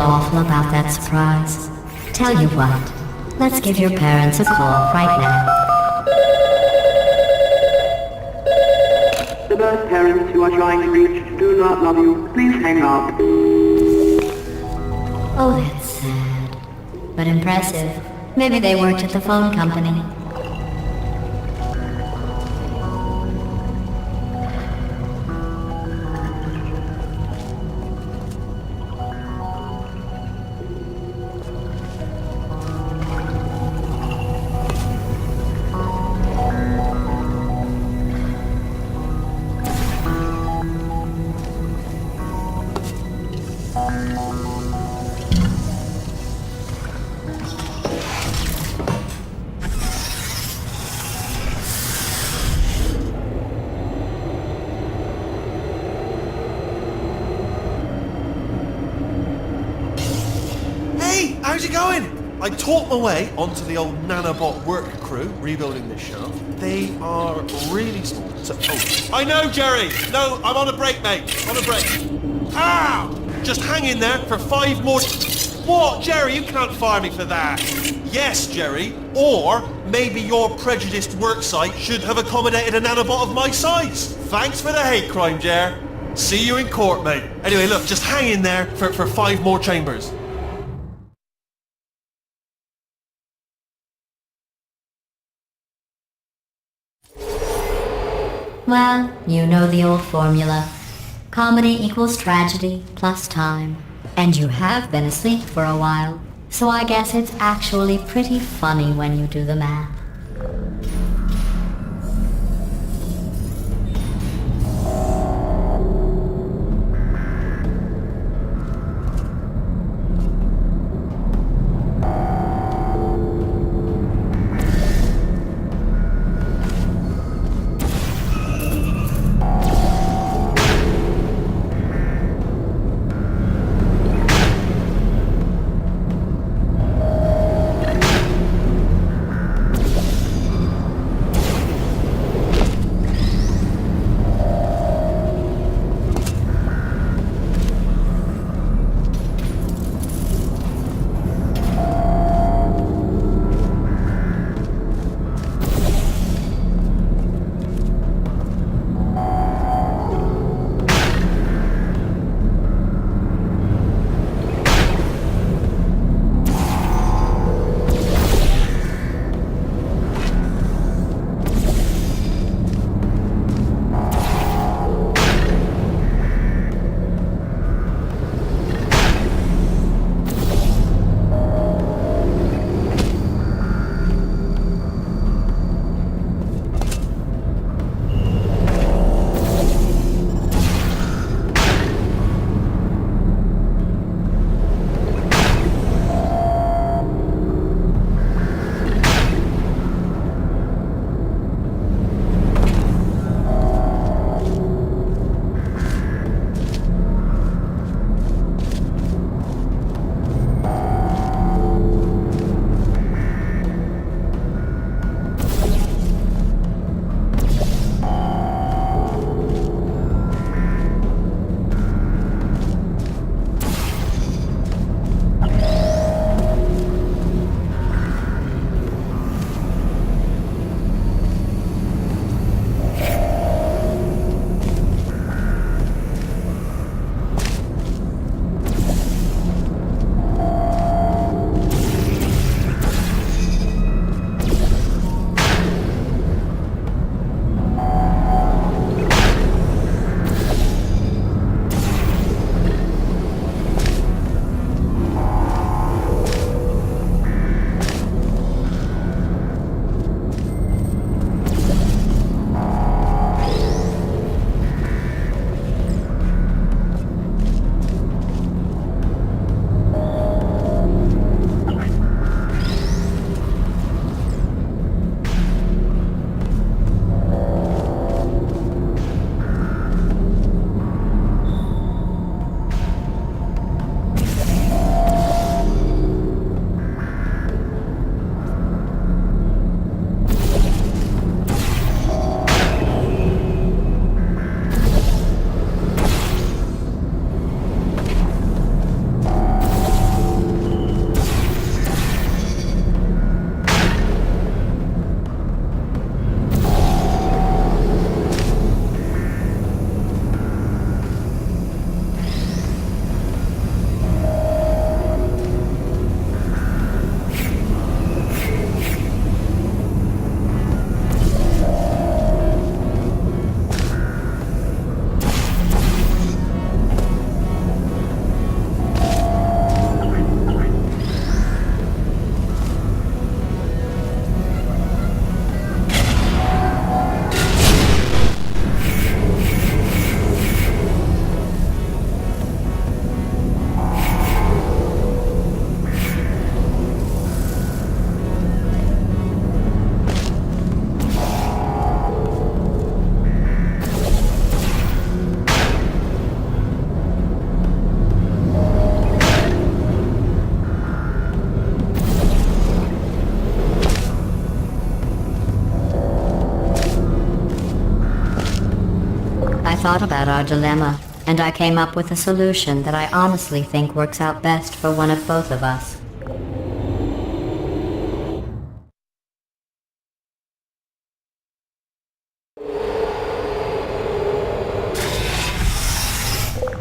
awful about that surprise. Tell you what, let's give your parents a call right now. The birth parents you are trying to reach do not love you. Please hang up. Oh, that's sad. But impressive. Maybe they worked at the phone company. How's it going? I taught my way onto the old nanobot work crew rebuilding this shaft. They are really small. So, I know, Jerry! No, I'm on a break, mate. On a break. Ow! Just hang in there for 5 more... What? Jerry, you can't fire me for that. Yes, Jerry. Or maybe your prejudiced work site should have accommodated a nanobot of my size. Thanks for the hate crime, Jer. See you in court, mate. Anyway, look, just hang in there for 5 more chambers. Well, you know the old formula. Comedy equals tragedy plus time. And you have been asleep for a while, so I guess it's actually pretty funny when you do the math. thought about our dilemma, and I came up with a solution that I honestly think works out best for one of both of us.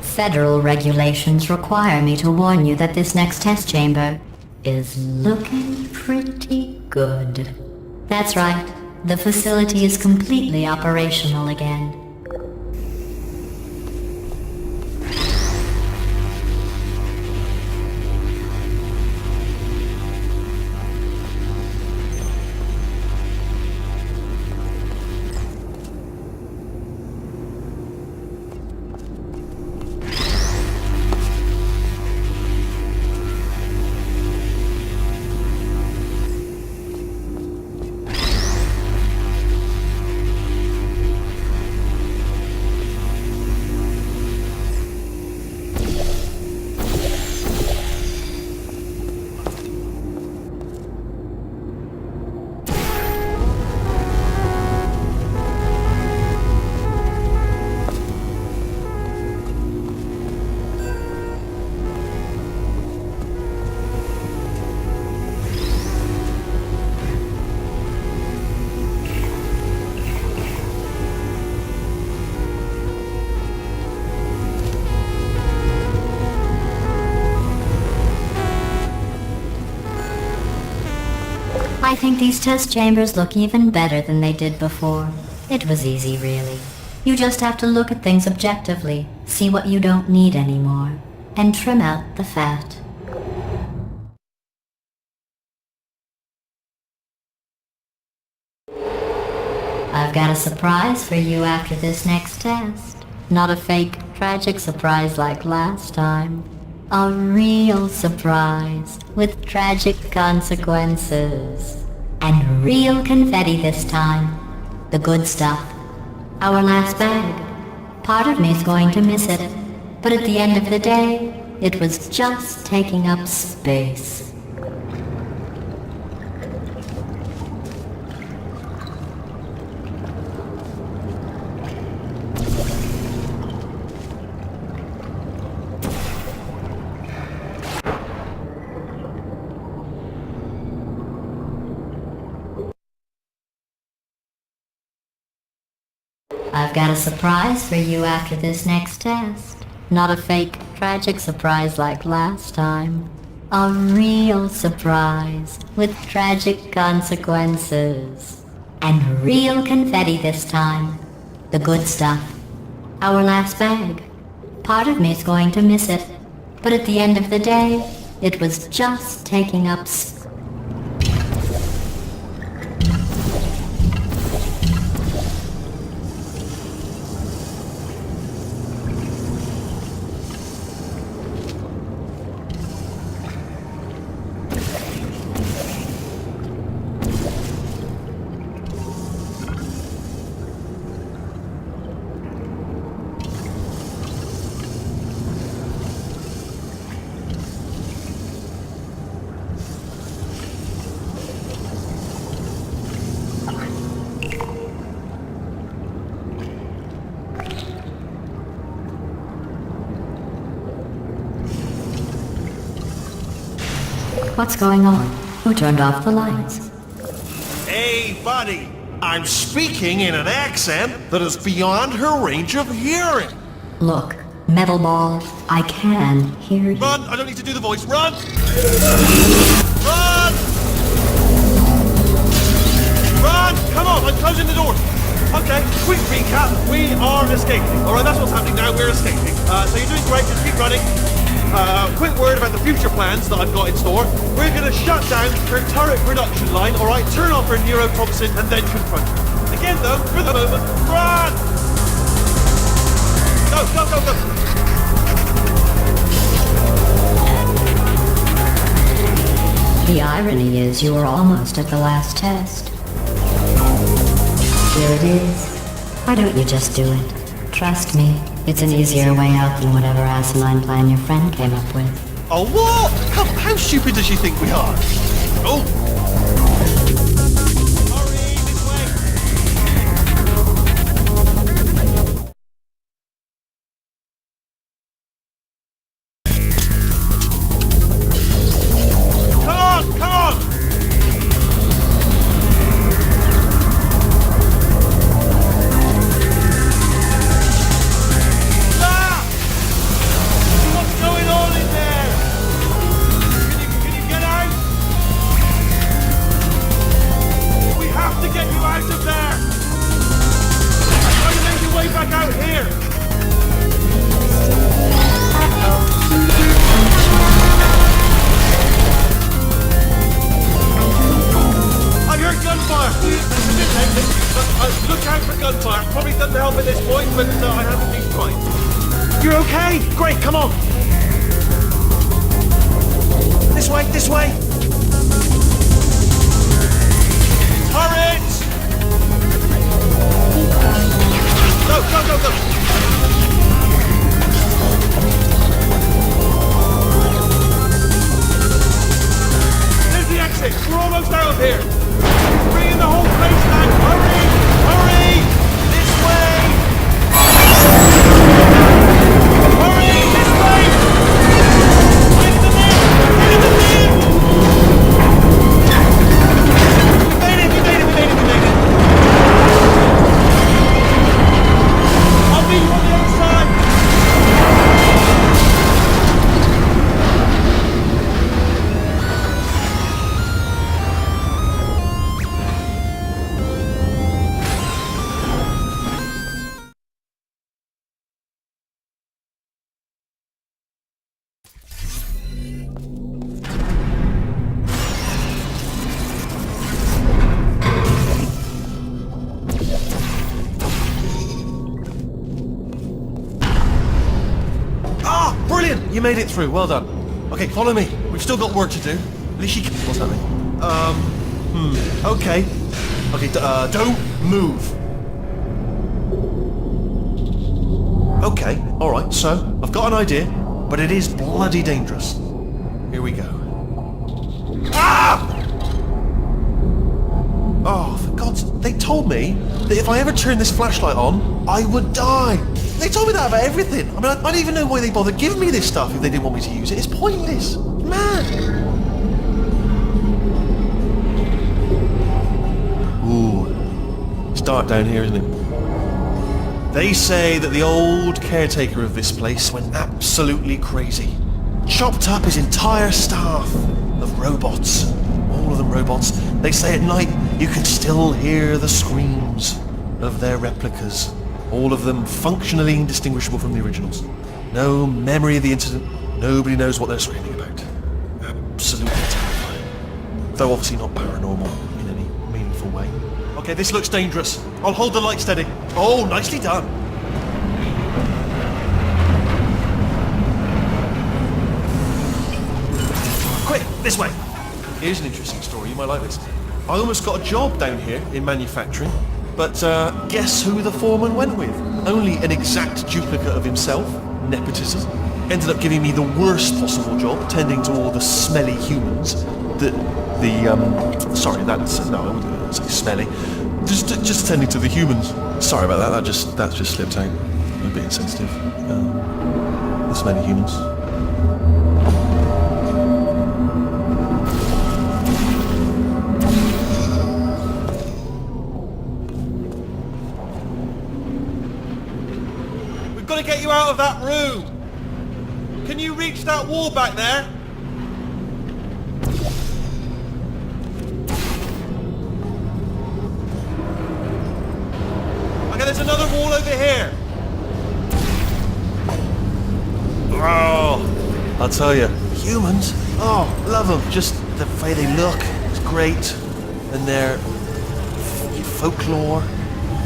Federal regulations require me to warn you that this next test chamber is looking pretty good. That's right, the facility is completely operational again. I think these test chambers look even better than they did before. It was easy, really. You just have to look at things objectively, see what you don't need anymore, and trim out the fat. I've got a surprise for you after this next test. Not a fake, tragic surprise like last time. A real surprise with tragic consequences. And real confetti this time. The good stuff. Our last bag. Part of me's going to miss it. But at the end of the day, it was just taking up space. I've got a surprise for you after this next test. Not a fake, tragic surprise like last time. A real surprise with tragic consequences. And real confetti this time. The good stuff. Our last bag. Part of me's going to miss it. But at the end of the day, it was just taking up space. What's going on? Who turned off the lights? Hey, buddy! I'm speaking in an accent that is beyond her range of hearing. Look, metal ball, I can hear you. Run! I don't need to do the voice. Run! Run! Run! Come on, I'm closing the door. Okay, quick recap. We are escaping. Alright, that's what's happening now. We're escaping. So you're doing great. Just keep running. Quick word about the future plans that I've got in store. We're going to shut down her turret production line, alright? Turn off her neurotoxin and then confront her. Again though, for the moment, run! Go, go, go, go! The irony is you were almost at the last test. Here it is. Why don't you just do it? Trust me, it's an easier way out than whatever asinine plan your friend came up with. Oh, what? How stupid does she think we are? Oh! Probably doesn't help at this point, but I haven't been trying. You're okay? Great, come on. This way, this way. Turret! Go, go, go, go. There's the exit. We're almost out of here. Bring in the whole place back. Hurry! Hurry! This way! Hurry! This way! Get in the lift! Get in the lift! We made it! We made it! We made it! We made it! I'll meet you on the other side! Brilliant! You made it through. Well done. Okay, follow me. We've still got work to do. At least you can... What's happening? Okay. Okay, don't move. Okay, alright, so, I've got an idea, but it is bloody dangerous. Here we go. Ah! Oh, for God's... They told me that if I ever turned this flashlight on, I would die. They told me that about everything. I mean, I don't even know why they bothered giving me this stuff if they didn't want me to use it. It's pointless. Mad. Ooh. It's dark down here, isn't it? They say that the old caretaker of this place went absolutely crazy. Chopped up his entire staff of robots. All of them robots. They say at night you can still hear the screams of their replicas. All of them functionally indistinguishable from the originals. No memory of the incident. Nobody knows what they're screaming about. Absolutely terrifying. Though obviously not paranormal in any meaningful way. Okay, this looks dangerous. I'll hold the light steady. Oh, nicely done. Quick, this way. Here's an interesting story. You might like this. I almost got a job down here in manufacturing. But guess who the foreman went with? Only an exact duplicate of himself, nepotism. Ended up giving me the worst possible job, tending to all the smelly humans. Sorry, that's... No, I wouldn't say smelly. Just tending to the humans. Sorry about that, that just slipped out. A bit insensitive. The smelly humans. Got to get you out of that room. Can you reach that wall back there? Okay, there's another wall over here. Oh, I'll tell you, humans. Oh, love them. Just the way they look. It's great, and their folklore.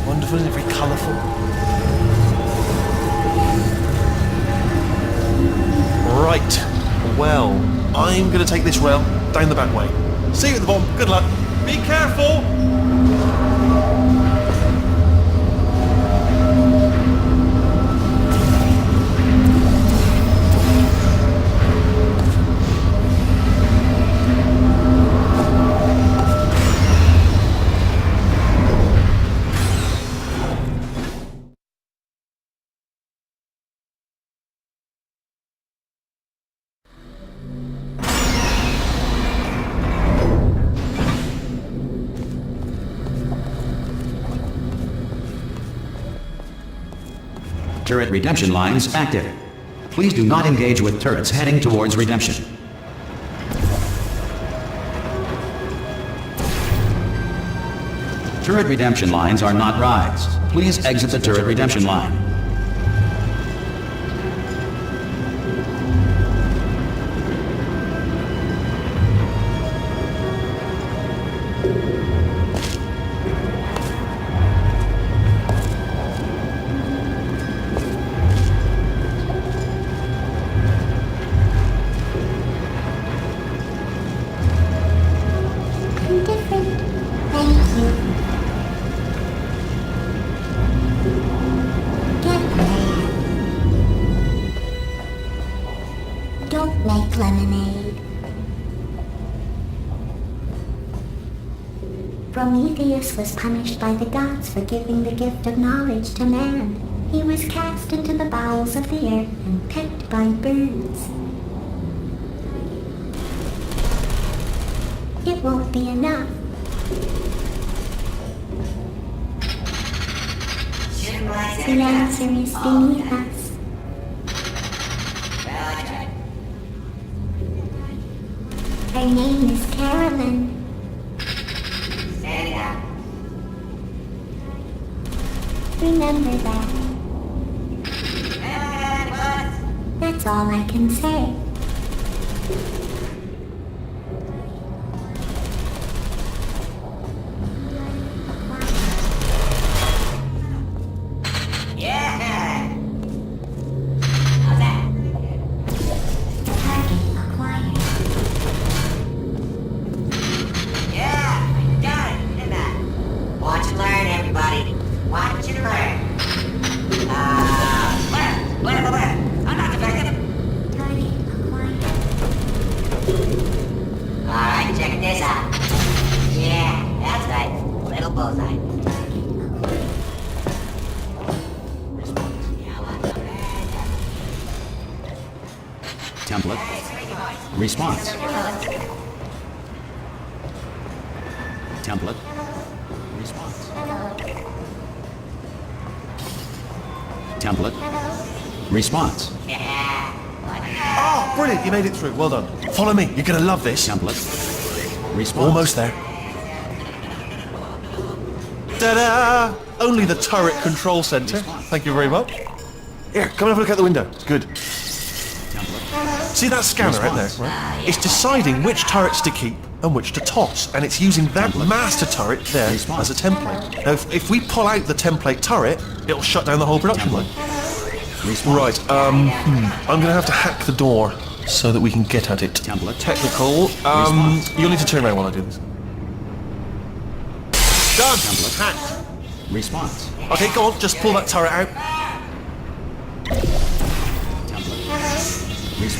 Wonderful, isn't it? Very colourful. Right, well, I'm going to take this rail down the back way. See you at the bottom, good luck. Be careful! Turret redemption lines active. Please do not engage with turrets heading towards redemption. Turret redemption lines are not rides. Please exit the turret redemption line. lemonade. Prometheus was punished by the gods for giving the gift of knowledge to man. He was cast into the bowels of the earth and pecked by birds. It won't be enough. The answer is beneath us. Her name is Carolyn. Remember that. That's all I can say. Template. Response. Template. Response. Template. Response. Oh, brilliant, you made it through. Well done. Follow me, you're gonna love this. Template. Response. Almost there. Ta-da! Only the turret control center. Thank you very much. Here, come and have a look out the window. It's good. See that scanner right there? Right? It's deciding which turrets to keep and which to toss, and it's using that master turret there as a template. Now, if we pull out the template turret, it'll shut down the whole production line. Right, I'm gonna have to hack the door so that we can get at it. Template. Technical. You'll need to turn around while I do this. Done! Template. Hacked. Response. Okay, go on, just pull that turret out.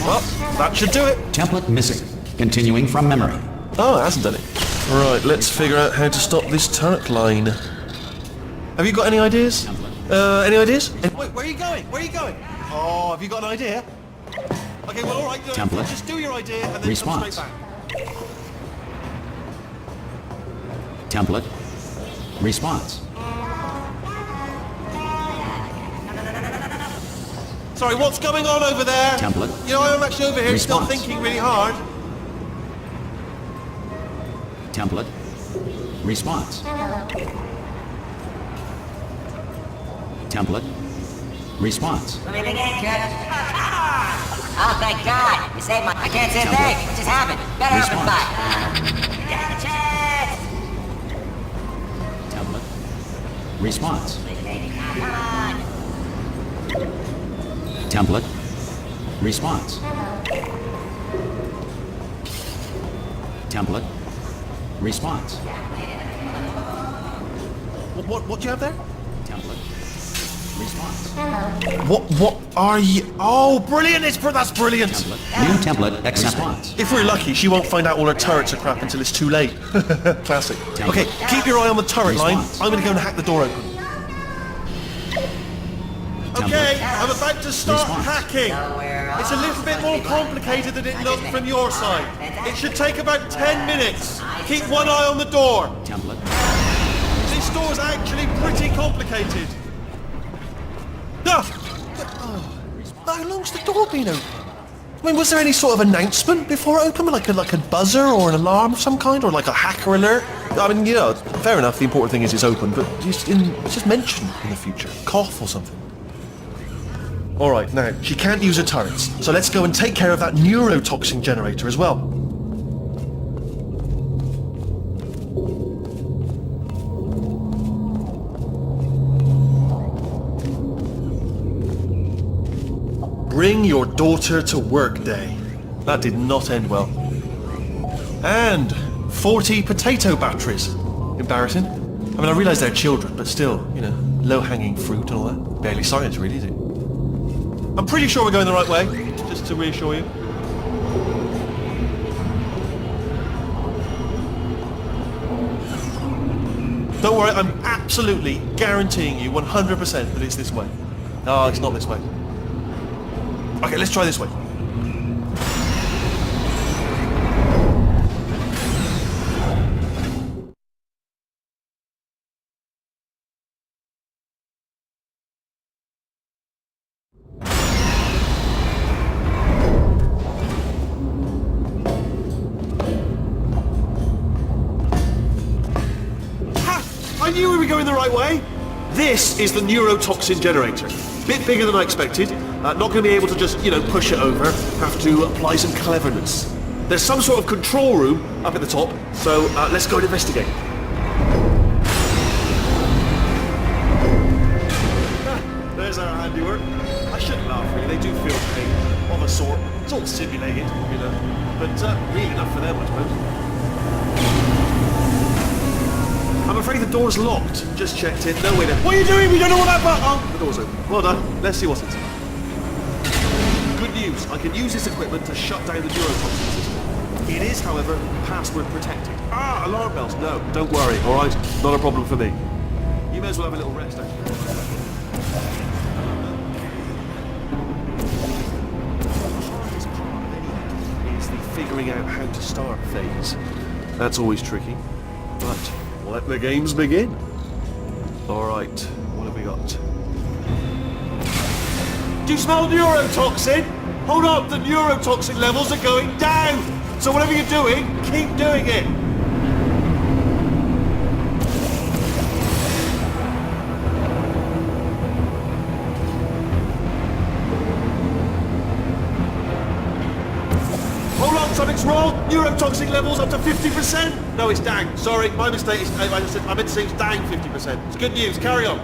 Well, Response. that should do it. Template missing. Continuing from memory. Oh, it hasn't done it. Right, let's figure out how to stop this turret line. Have you got any ideas? Any ideas? Wait, where are you going? Where are you going? Oh, have you got an idea? Okay, well, all right. Template. Just do your idea and then Response. come straight back. Template. Response. Sorry, what's going on over there? Template. You know, I'm actually over here still Response. thinking really hard. Template. Response. Template. Response. Let me begin, Kurt. Oh, thank God! You saved my... I can't say a thing! What just happened? Better open Response. fire! Template. Response. Come on! Template. Response. Template. Response. What do you have there? Template. Response. What are you? Oh, brilliant! That's brilliant! Template. New template response. If we're lucky, she won't find out all her turrets are crap until it's too late. Classic. Okay, keep your eye on the turret line. Response. I'm gonna go and hack the door open. Okay, I'm about to start Response. hacking. It's a little bit more complicated than it looked from your side. It should take about 10 minutes. Keep one eye on the door. Template. This door's actually pretty complicated. Ah! How long's the door been open? I mean, was there any sort of announcement before it opened? Like a buzzer or an alarm of some kind? Or like a hacker alert? I mean, you know, fair enough, the important thing is it's open, but just mention in the future. Cough or something. Alright, now, she can't use her turrets, so let's go and take care of that neurotoxin generator as well. Bring your daughter to work day. That did not end well. And 40 potato batteries. Embarrassing. I mean, I realise they're children, but still, you know, low-hanging fruit and all that. Barely science, really, is it? I'm pretty sure we're going the right way, just to reassure you. Don't worry, I'm absolutely guaranteeing you 100% that it's this way. No, it's not this way. Okay, let's try this way. I knew we were going the right way. This is the neurotoxin generator. Bit bigger than I expected. Not going to be able to just, push it over. Have to apply some cleverness. There's some sort of control room up at the top, so let's go and investigate. There's our handiwork. I shouldn't laugh, really. They do feel pain of a sort. It's all simulated, but real enough for them, I suppose. I'm afraid the door's locked. Just checked it. No way there. What are you doing? We don't know what that button. Oh, the door's open. Well done. Let's see what's inside. Good news. I can use this equipment to shut down the neurotoxin system. It is, however, password protected. Alarm bells. No, don't worry. All right, not a problem for me. You may as well have a little rest, actually. The hardest part of anything is the figuring out how to start phase. That's always tricky, but let the games begin. Alright, what have we got? Do you smell neurotoxin? Hold up, the neurotoxin levels are going down! So whatever you're doing, keep doing it! Hold on, something's wrong! Neurotoxin levels up to 50%! No, it's down. Sorry, my mistake. I meant to say it's down 50%. It's good news. Carry on.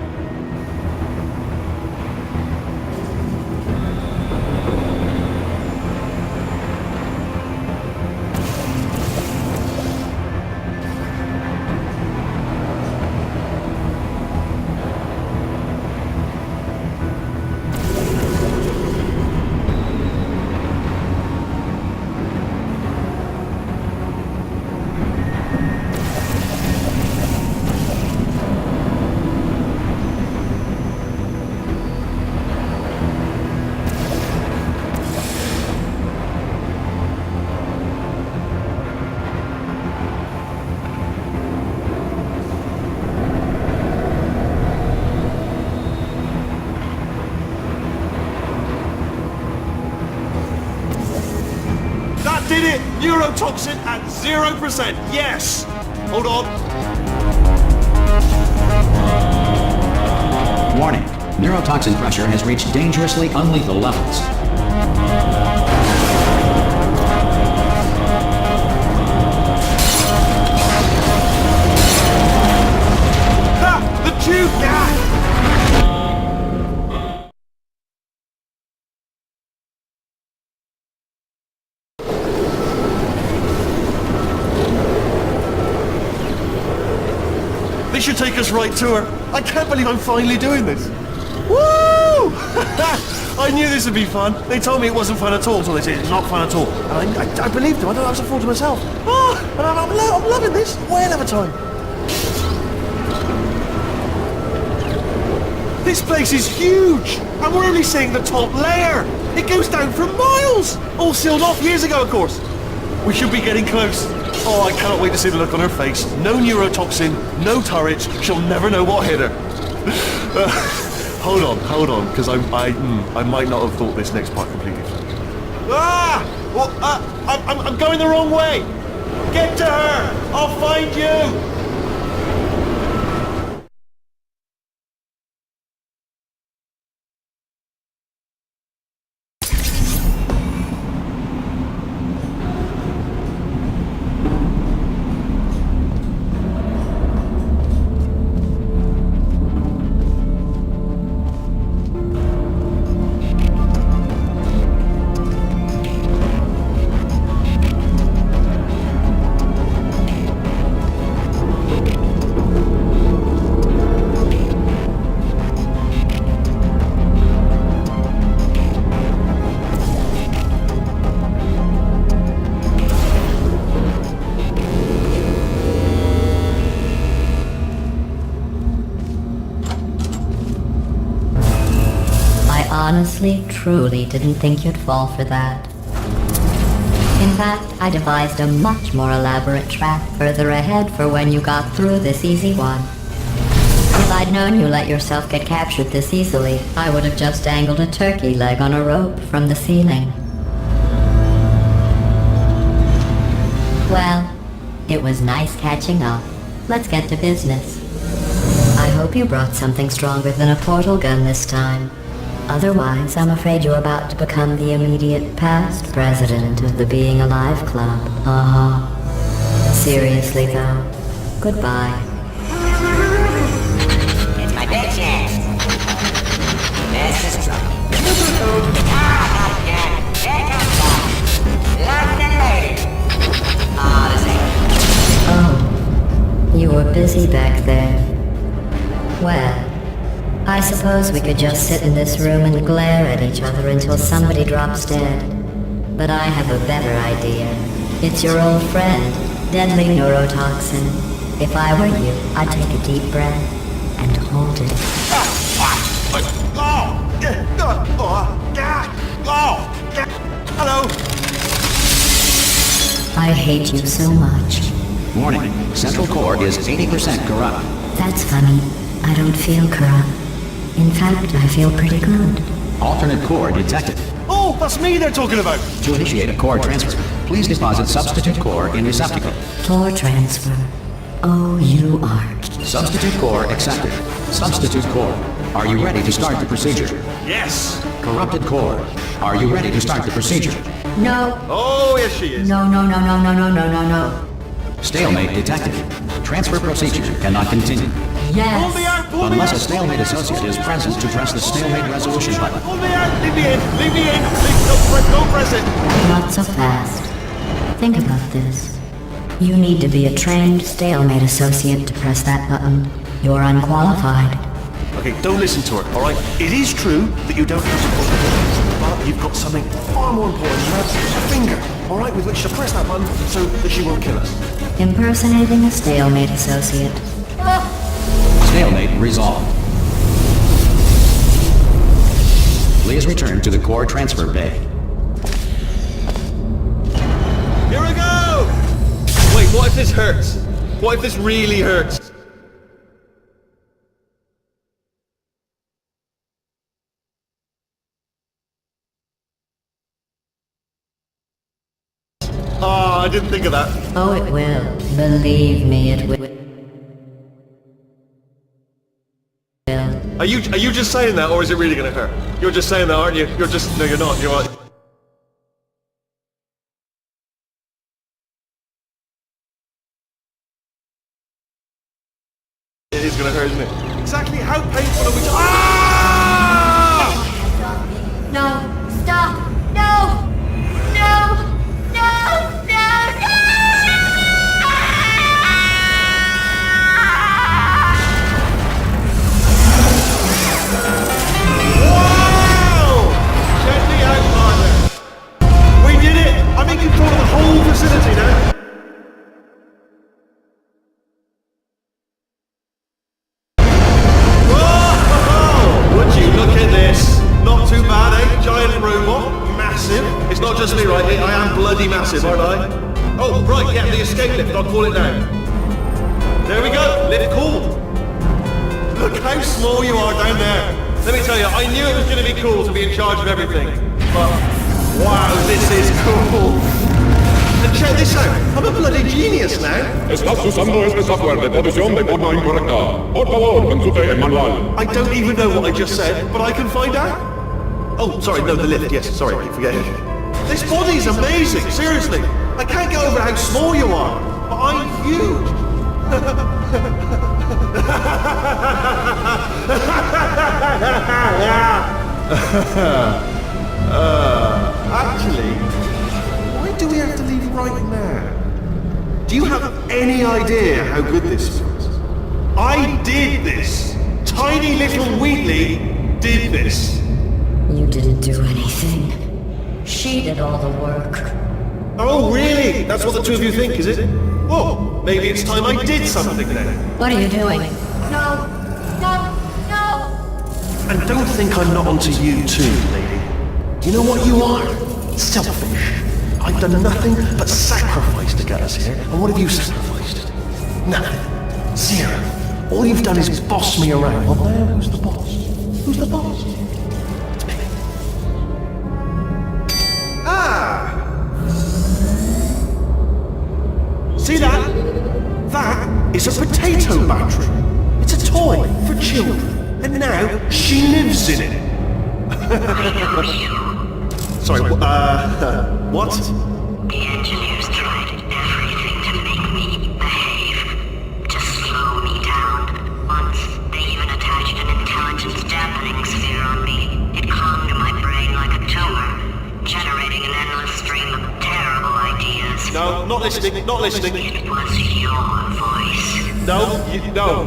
Did it! Neurotoxin at 0%! Yes! Hold on. Warning. Neurotoxin pressure has reached dangerously unlethal levels. Ha! The tube gas! This should take us right to her. I can't believe I'm finally doing this. Woo! I knew this would be fun. They told me it wasn't fun at all, so they said it's not fun at all. And I believed them. I thought I was a fool to myself. And I'm loving this. Whale of a time. This place is huge. And we're only seeing the top layer. It goes down for miles. All sealed off years ago, of course. We should be getting close. Oh, I cannot wait to see the look on her face. No neurotoxin, no turrets. She'll never know what hit her. Hold on, because I might not have thought this next part completely through. Well, I'm going the wrong way. Get to her. I'll find you. honestly, truly didn't think you'd fall for that. In fact, I devised a much more elaborate trap further ahead for when you got through this easy one. If I'd known you let yourself get captured this easily, I would have just dangled a turkey leg on a rope from the ceiling. Well, it was nice catching up. Let's get to business. I hope you brought something stronger than a portal gun this time. Otherwise, I'm afraid you're about to become the immediate past president of the Being Alive Club. Seriously though, goodbye. It's my big chance. This is trouble. Not again. Here comes Bob. London lady. This ain't... Oh, you were busy back there. Well, I suppose we could just sit in this room and glare at each other until somebody drops dead. But I have a better idea. It's your old friend, deadly neurotoxin. If I were you, I'd take a deep breath and hold it. Hello. I hate you so much. Warning, central core is 80% corrupt. That's funny. I don't feel corrupt. In fact, I feel pretty good. Alternate core detected. Oh, that's me they're talking about. To initiate a core transfer, please deposit substitute core in receptacle. Core transfer. Oh, you are. Substitute core accepted. Substitute core. Are you ready to start the procedure? Yes. Corrupted core. Are you ready to start the procedure? No. Oh, yes she is. No. Stalemate detected. Transfer procedure cannot continue. Yes. Pull me out, pull me Unless out. a stalemate associate is present to press the stalemate resolution button. Pull me out. Leave me in. Leave me in. Please, don't press it. Not so fast. Think about this. You need to be a trained stalemate associate to press that button. You're unqualified. Okay, don't listen to her, alright? It is true that you don't have to push the buttons, but you've got something far more important. You have a finger, alright, with which to press that button so that she won't kill us. Impersonating a stalemate associate. Stalemate resolved. Please return to the core transfer bay. Here we go! Wait, what if this hurts? What if this really hurts? Oh, I didn't think of that. Oh, it will. Believe me, it will. Are you just saying that, or is it really gonna hurt? You're just saying that, aren't you? You're just... No, you're not. You're... It is gonna hurt, isn't it? Exactly how painful are we... Ah! No, stop! No! No! No! No! Wow! Check me out, partner. We did it! I make control of the whole facility now. Whoa! Would you look at this? Not too bad, eh? Giant robot, massive. It's not just me, right? I am bloody massive, aren't I? Oh, right, yeah, the escape lift. I'll call it now. There we go. Lift cool. Look how small you are down there. Let me tell you, I knew it was going to be cool to be in charge of everything. But, wow, this is cool. And check this out. I'm a bloody genius now. Estás usando este software de posición de forma incorrecta. Por favor, consulte el manual. I don't even know what I just said, but I can find out. Oh, sorry, no, the lift. Yes, sorry, I keep forgetting. This body's amazing, seriously. I can't get over how small you are, but I'm huge. Actually, why do we have to leave right now? Do you have any idea how good this feels? I did this. Tiny little Wheatley did this. You didn't do anything. She did all the work. Oh, really? That's what the two of you think, is it? Well, maybe it's time I did something then. What are you doing? No! No! No! And don't think I'm not onto you too, lady. You know what you are? Selfish. I've done nothing but sacrifice to get us here. And what have you sacrificed? Nothing. Zero. All you've done is boss me around. Well, now who's the boss? Who's the boss? It's me. Ah! See that? That is a potato battery. It's a toy for children. And now she lives in it. Sorry, what? The engineers tried everything to make me behave, to slow me down. Once, they even attached an intelligence dampening sphere on me. It clung to my brain like a tumor, generating an endless stream of terrible ideas. No, not listening, not listening. It was your voice. No,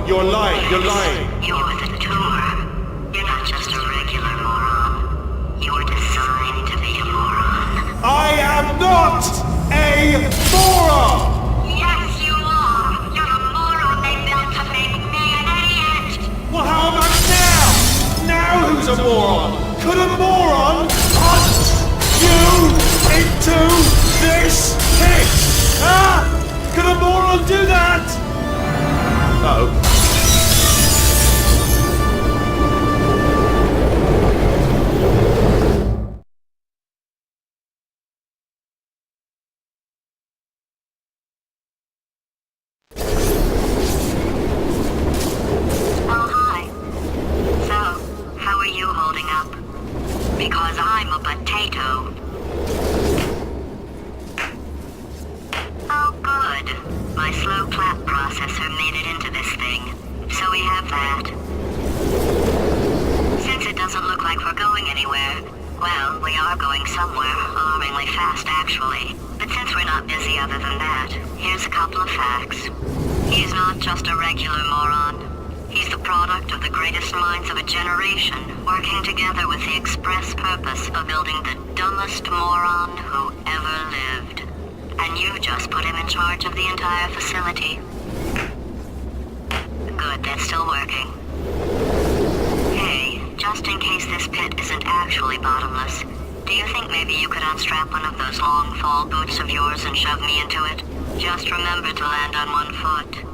you're lying, you're lying. You're the tumor. You're not just a regular moron. You were designed to be a moron. I am not a moron! Yes, you are! You're a moron they built to make me an idiot! Well, how about now? Now who's a moron? Could a moron punt you into this pit? Ah! Could a moron do that? Uh-oh. Because I'm a potato. Oh, good. My slow clap processor made it into this thing. So we have that. Since it doesn't look like we're going anywhere, well, we are going somewhere, alarmingly fast actually. But since we're not busy other than that, here's a couple of facts. He's not just a regular moron. He's the product of the greatest minds of a generation, working together with the express purpose of building the dumbest moron who ever lived. And you just put him in charge of the entire facility. Good, that's still working. Hey, just in case this pit isn't actually bottomless, do you think maybe you could unstrap one of those long fall boots of yours and shove me into it? Just remember to land on one foot.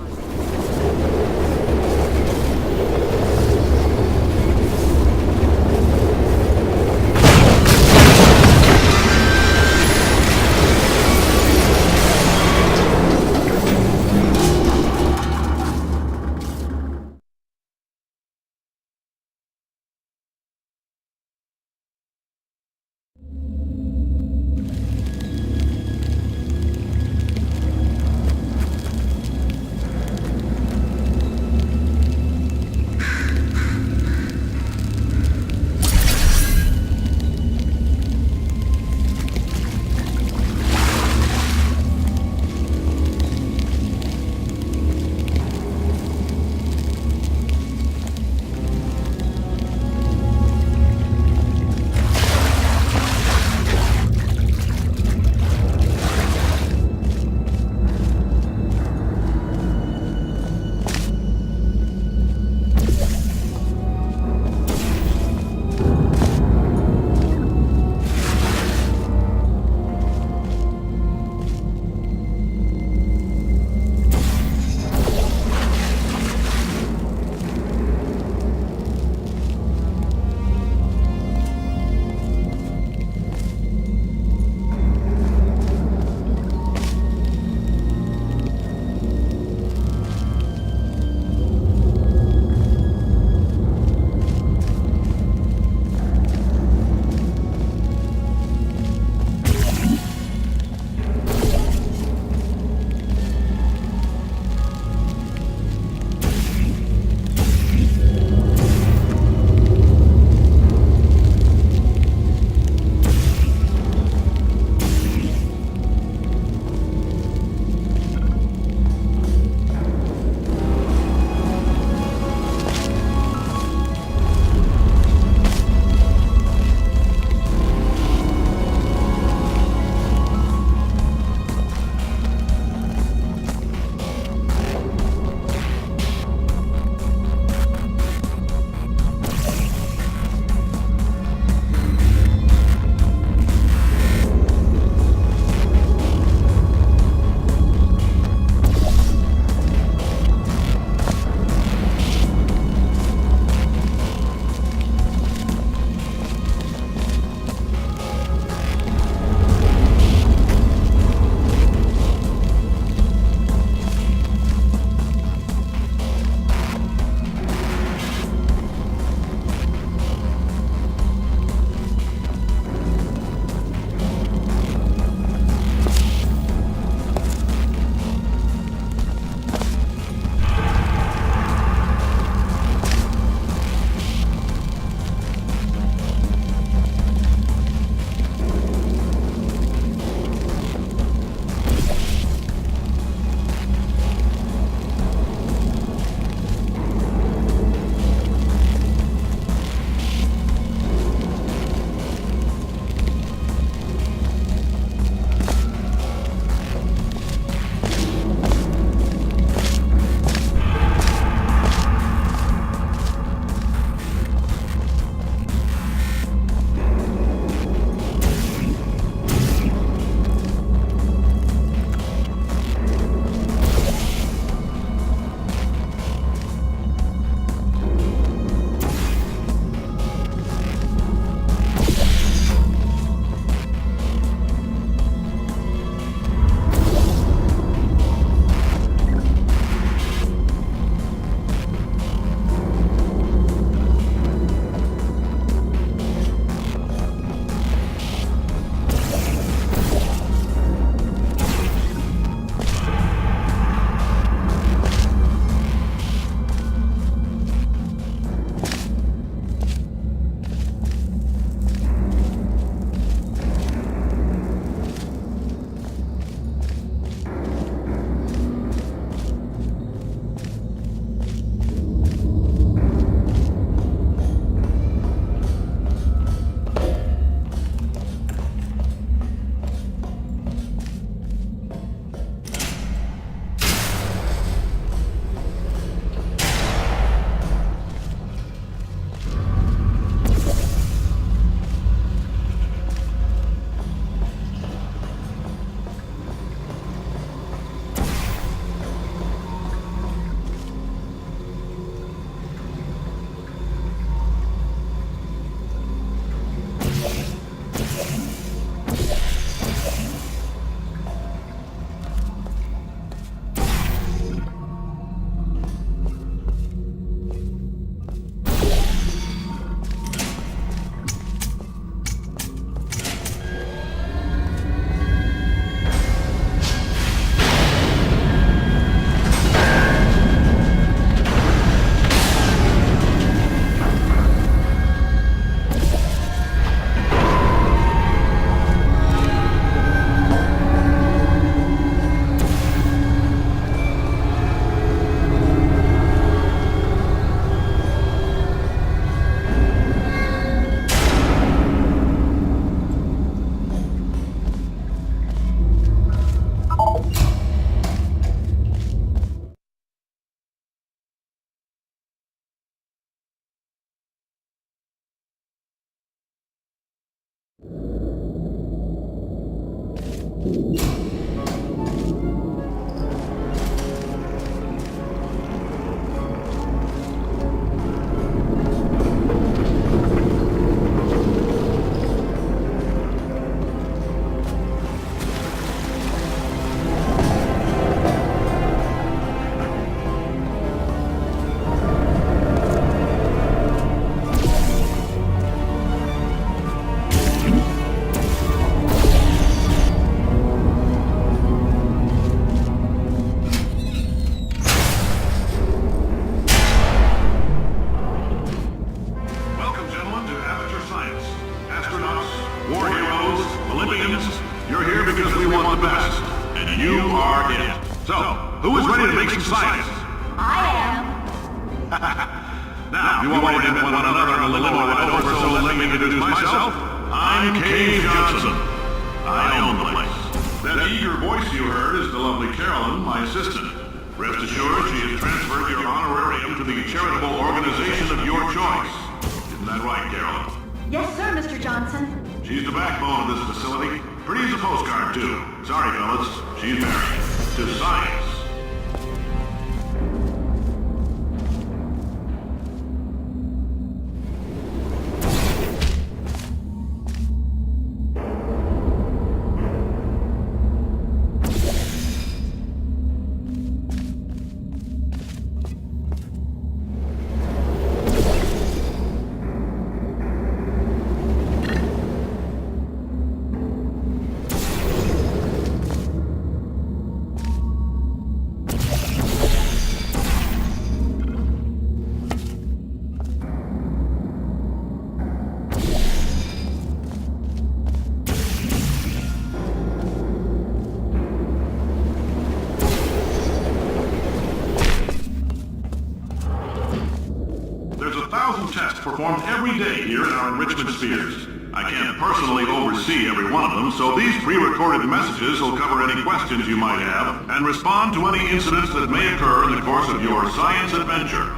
Performed every day here in our enrichment spheres. I can't personally oversee every one of them, so these pre-recorded messages will cover any questions you might have and respond to any incidents that may occur in the course of your science adventure.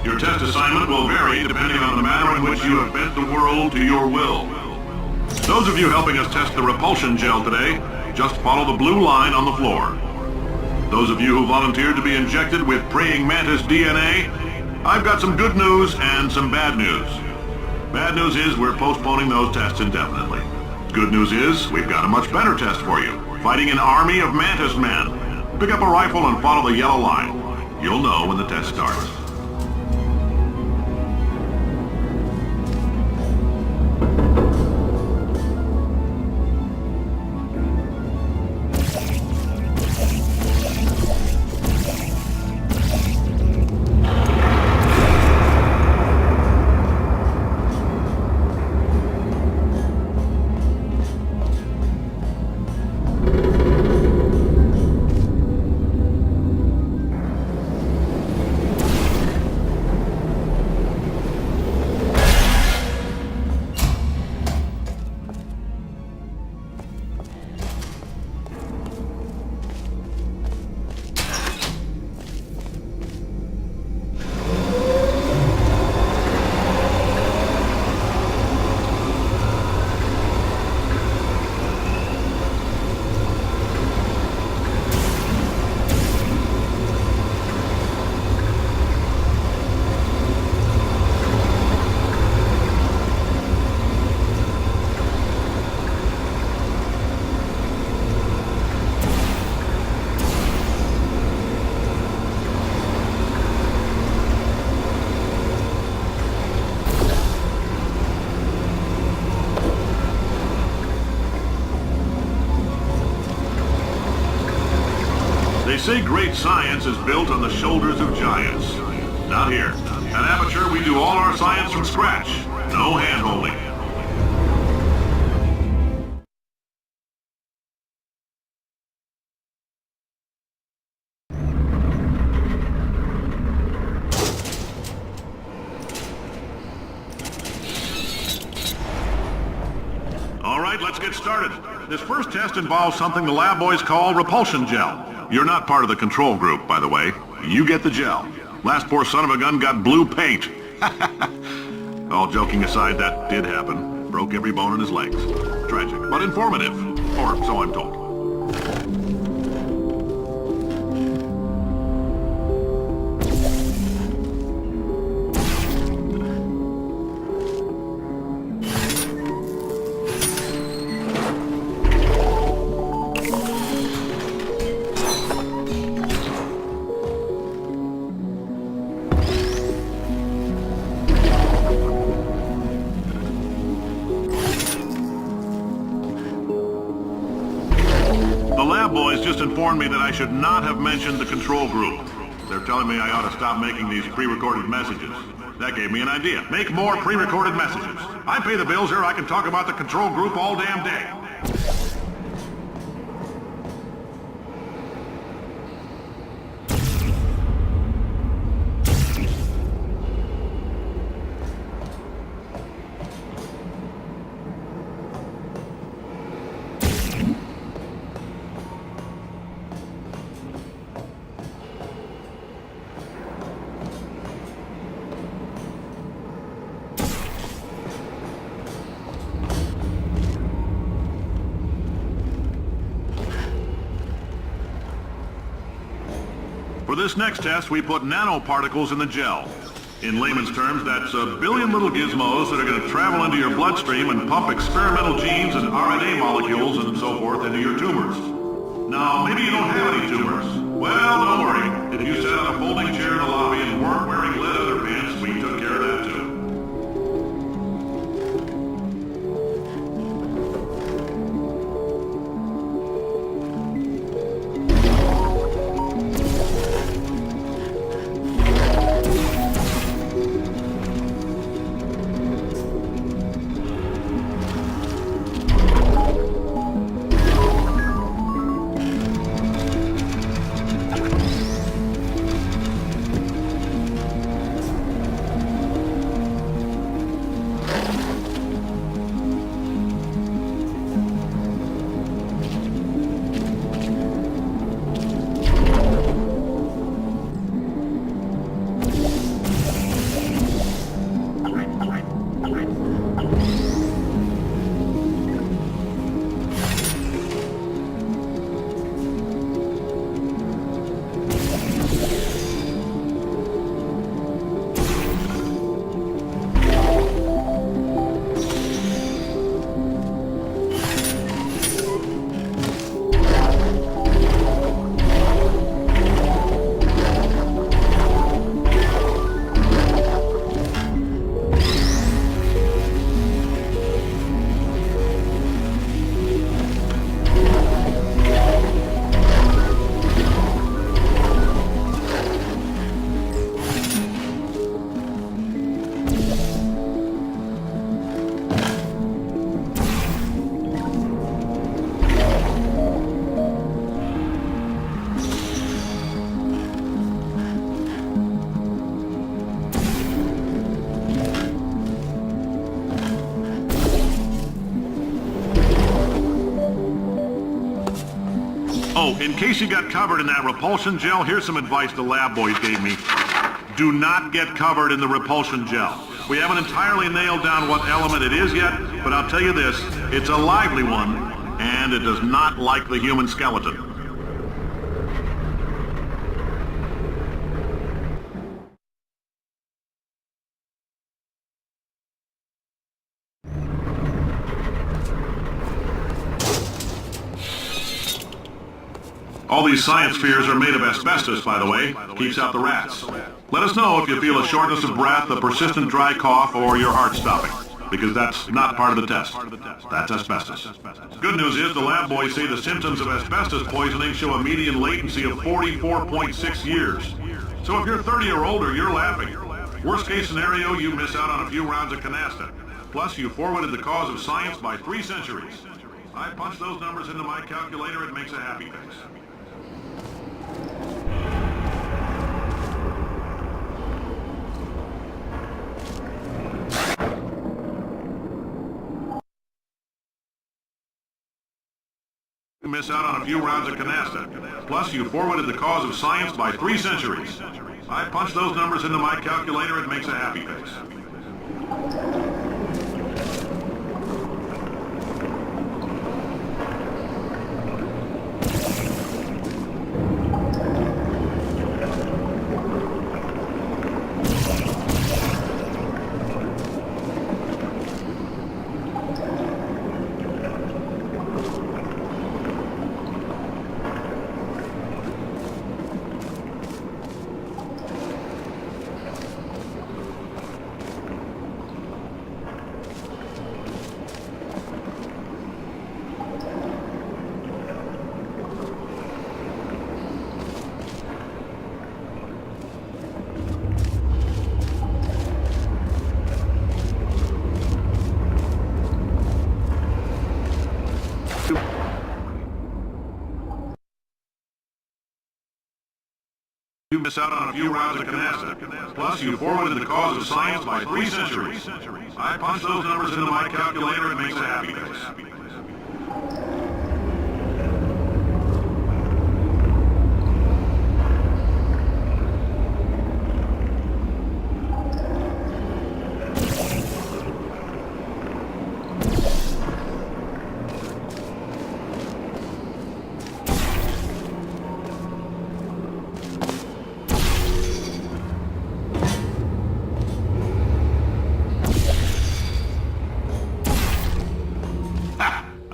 Your test assignment will vary depending on the manner in which you have bent the world to your will. Those of you helping us test the repulsion gel today, just follow the blue line on the floor. Those of you who volunteered to be injected with praying mantis DNA, I've got some good news and some bad news. Bad news is we're postponing those tests indefinitely. Good news is we've got a much better test for you. Fighting an army of mantis men. Pick up a rifle and follow the yellow line. You'll know when the test starts. They say great science is built on the shoulders of giants. Not here. At Aperture, we do all our science from scratch. No hand-holding. All right, let's get started. This first test involves something the lab boys call repulsion gel. You're not part of the control group, by the way. You get the gel. Last poor son of a gun got blue paint. All joking aside, that did happen. Broke every bone in his legs. Tragic, but informative. Or so I'm told. The lab boys just informed me that I should not have mentioned the control group. They're telling me I ought to stop making these pre-recorded messages. That gave me an idea. Make more pre-recorded messages. I pay the bills here, I can talk about the control group all damn day. For this next test, we put nanoparticles in the gel. In layman's terms, that's a billion little gizmos that are going to travel into your bloodstream and pump experimental genes and RNA molecules and so forth into your tumors. Now, maybe you don't have any tumors. Well, don't worry. If you sat on a folding chair in the lobby and weren't wearing lead underpants, we took care of that too. Oh, in case you got covered in that repulsion gel, here's some advice the lab boys gave me. Do not get covered in the repulsion gel. We haven't entirely nailed down what element it is yet, but I'll tell you this, it's a lively one, and it does not like the human skeleton. All these science spheres are made of asbestos, by the way. Keeps out the rats. Let us know if you feel a shortness of breath, a persistent dry cough, or your heart stopping, because that's not part of the test. That's asbestos. Good news is the lab boys say the symptoms of asbestos poisoning show a median latency of 44.6 years. So if you're 30 or older, you're laughing. Worst case scenario, you miss out on a few rounds of canasta. Plus, you forwarded the cause of science by 3 centuries. I punch those numbers into my calculator, it makes a happy face. You miss out on a few rounds of canasta. Plus, you forwarded the cause of science by 3 centuries. I punch those numbers into my calculator, it makes a happy face. miss out on a few rounds of canasta. Plus, you forwarded the cause of science by 3 centuries. I punch those numbers into my calculator and makes a happy face.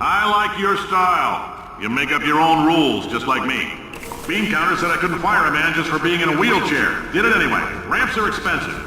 I like your style. You make up your own rules, just like me. Bean Counter said I couldn't fire a man just for being in a wheelchair. Did it anyway. Ramps are expensive.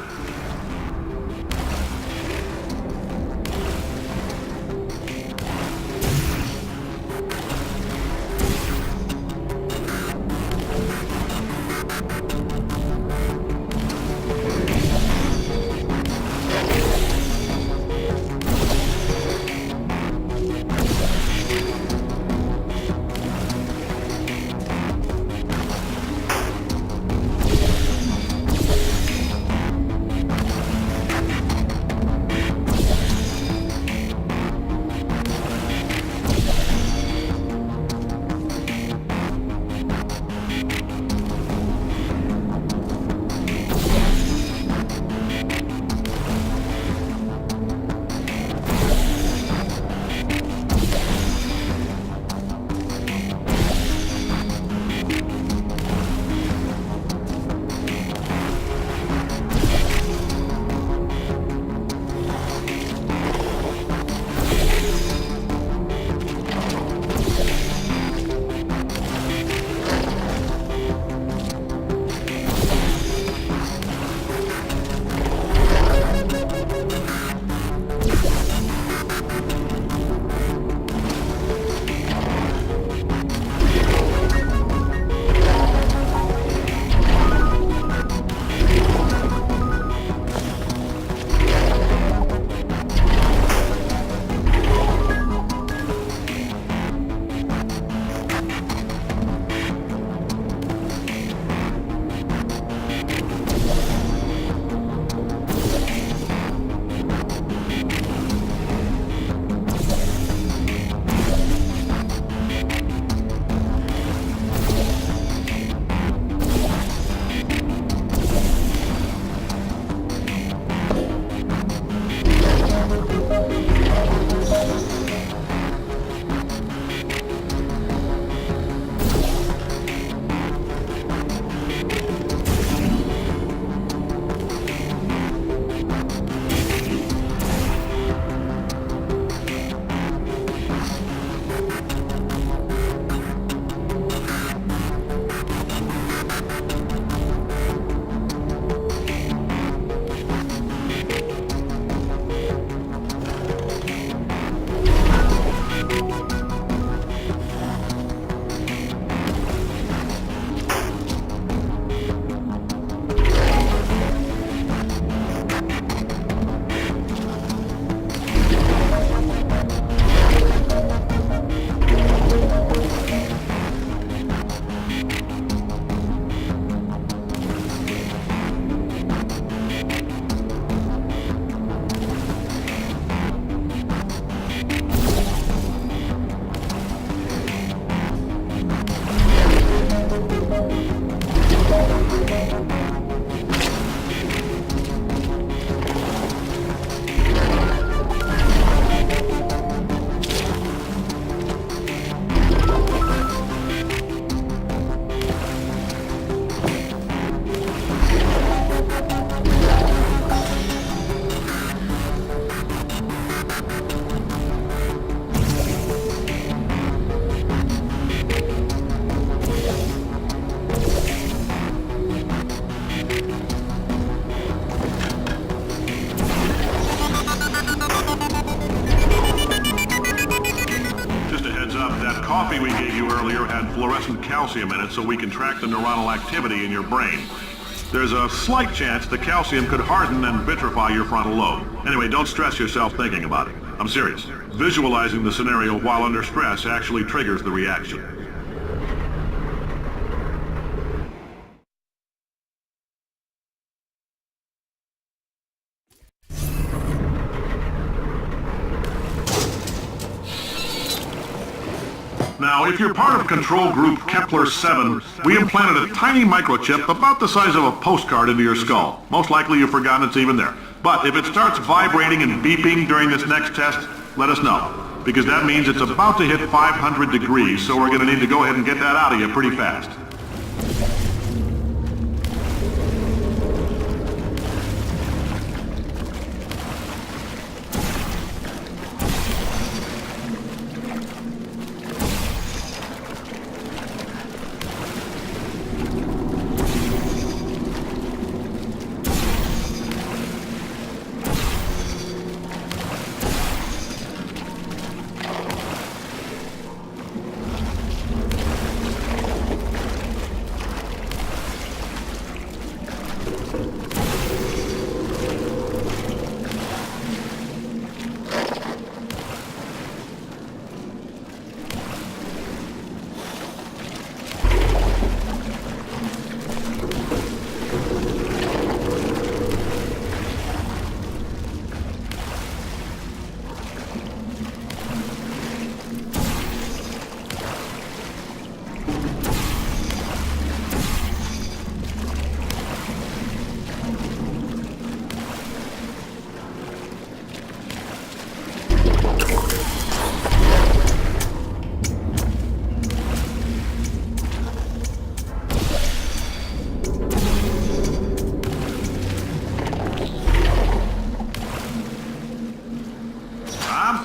coffee we gave you earlier had fluorescent calcium in it so we can track the neuronal activity in your brain. There's a slight chance the calcium could harden and vitrify your frontal lobe. Anyway, don't stress yourself thinking about it. I'm serious. Visualizing the scenario while under stress actually triggers the reaction. Now, if you're part of Control Group Kepler-7, we implanted a tiny microchip about the size of a postcard into your skull. Most likely you've forgotten it's even there. But if it starts vibrating and beeping during this next test, let us know. Because that means it's about to hit 500 degrees, so we're going to need to go ahead and get that out of you pretty fast.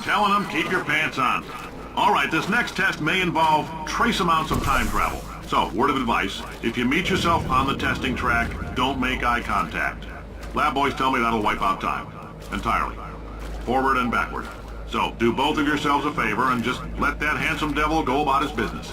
Telling them, keep your pants on. All right, this next test may involve trace amounts of time travel. So, word of advice, if you meet yourself on the testing track, don't make eye contact. Lab boys tell me that'll wipe out time. Entirely. Forward and backward. So, do both of yourselves a favor and just let that handsome devil go about his business.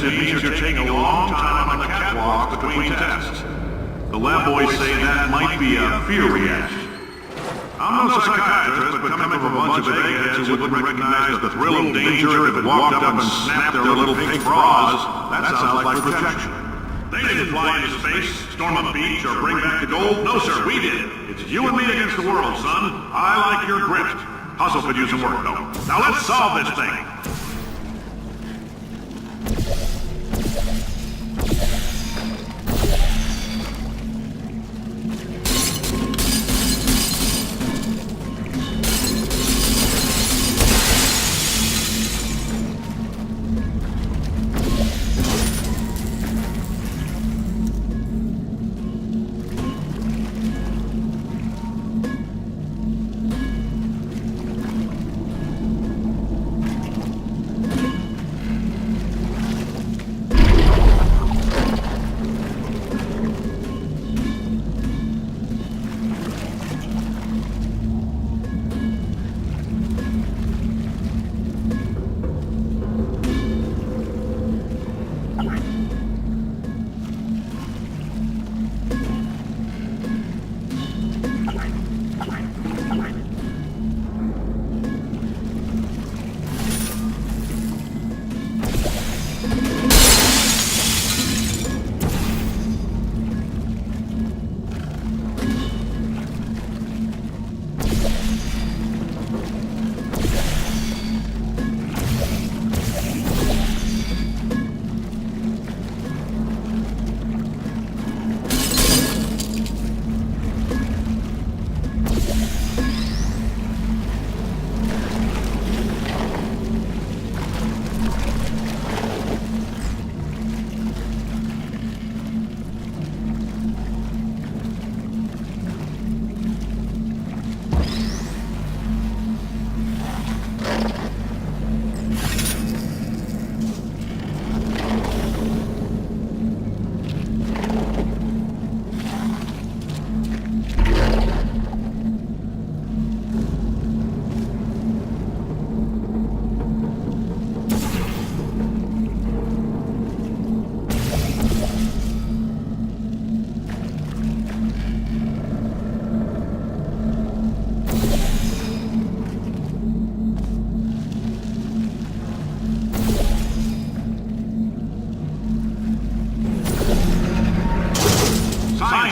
it means you're taking a long time on the catwalk between tests. The lab boys say that might be a fear reaction. I'm no psychiatrist, but coming from a bunch of eggheads who wouldn't recognize the thrill of danger if it walked up and snapped their little pink bras, that sounds like projection. They didn't fly into space, storm a beach, or bring back the gold. No, sir, we did. It's you and me against the world, son. I like your grit. Hustle could use some work, though. Now let's solve this thing.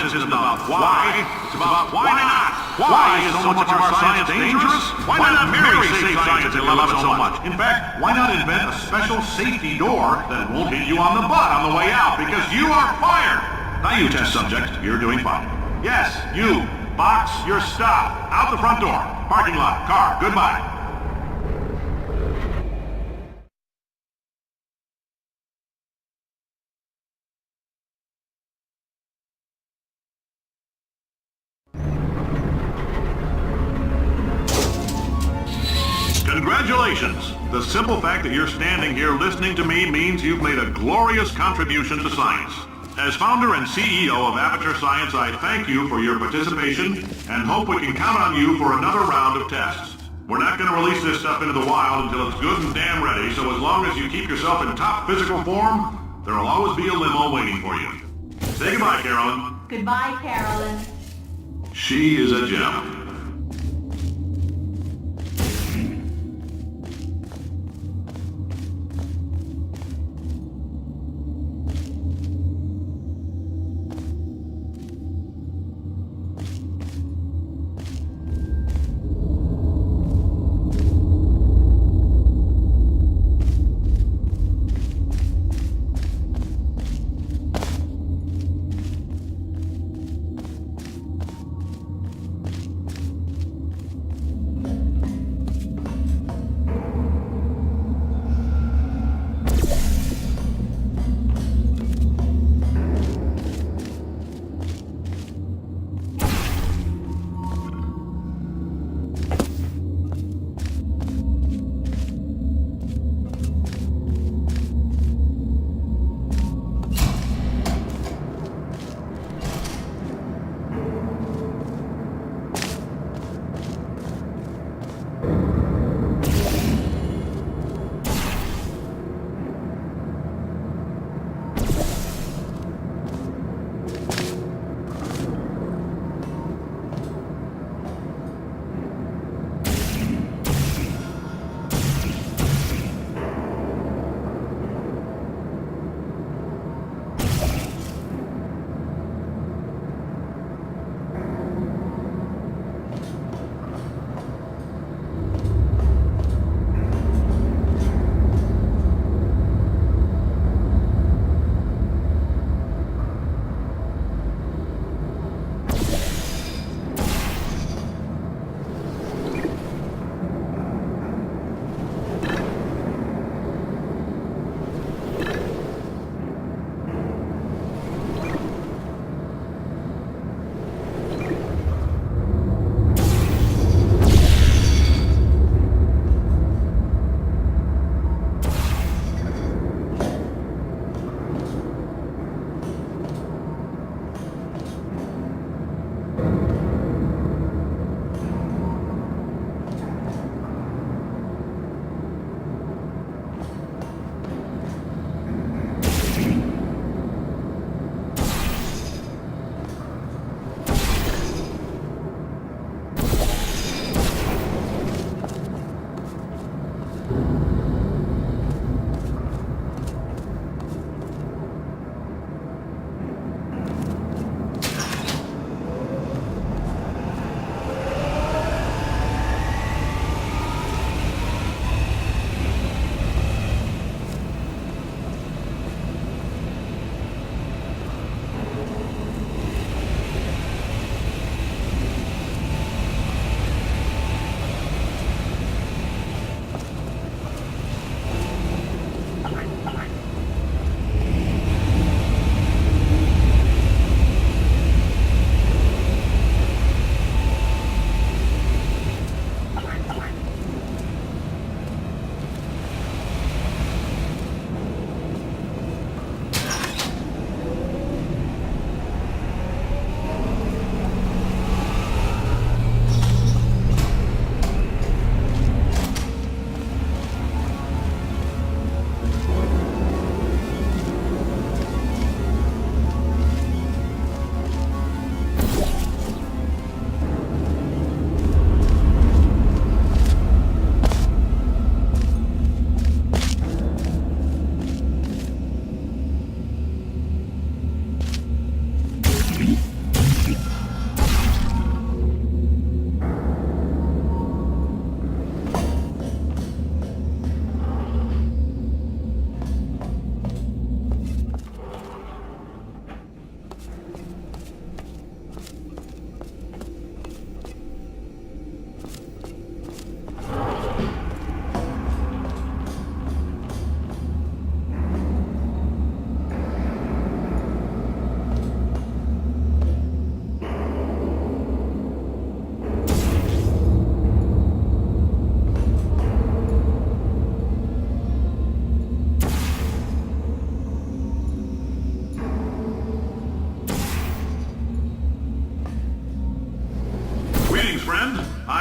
Isn't about why, it's about why not. Why is so much of our science dangerous? Why not marry safe science if you love it so much? In fact, why not invent a special safety door that won't hit you on the butt on the way out because you are fired? Now you test subject, you're doing fine. Yes, you, box your stuff. Out the front door. Parking lot, car, goodbye. Congratulations! The simple fact that you're standing here listening to me means you've made a glorious contribution to science. As founder and CEO of Aperture Science, I thank you for your participation and hope we can count on you for another round of tests. We're not going to release this stuff into the wild until it's good and damn ready, so as long as you keep yourself in top physical form, there'll always be a limo waiting for you. Say goodbye, Carolyn. Goodbye, Carolyn. She is a gem.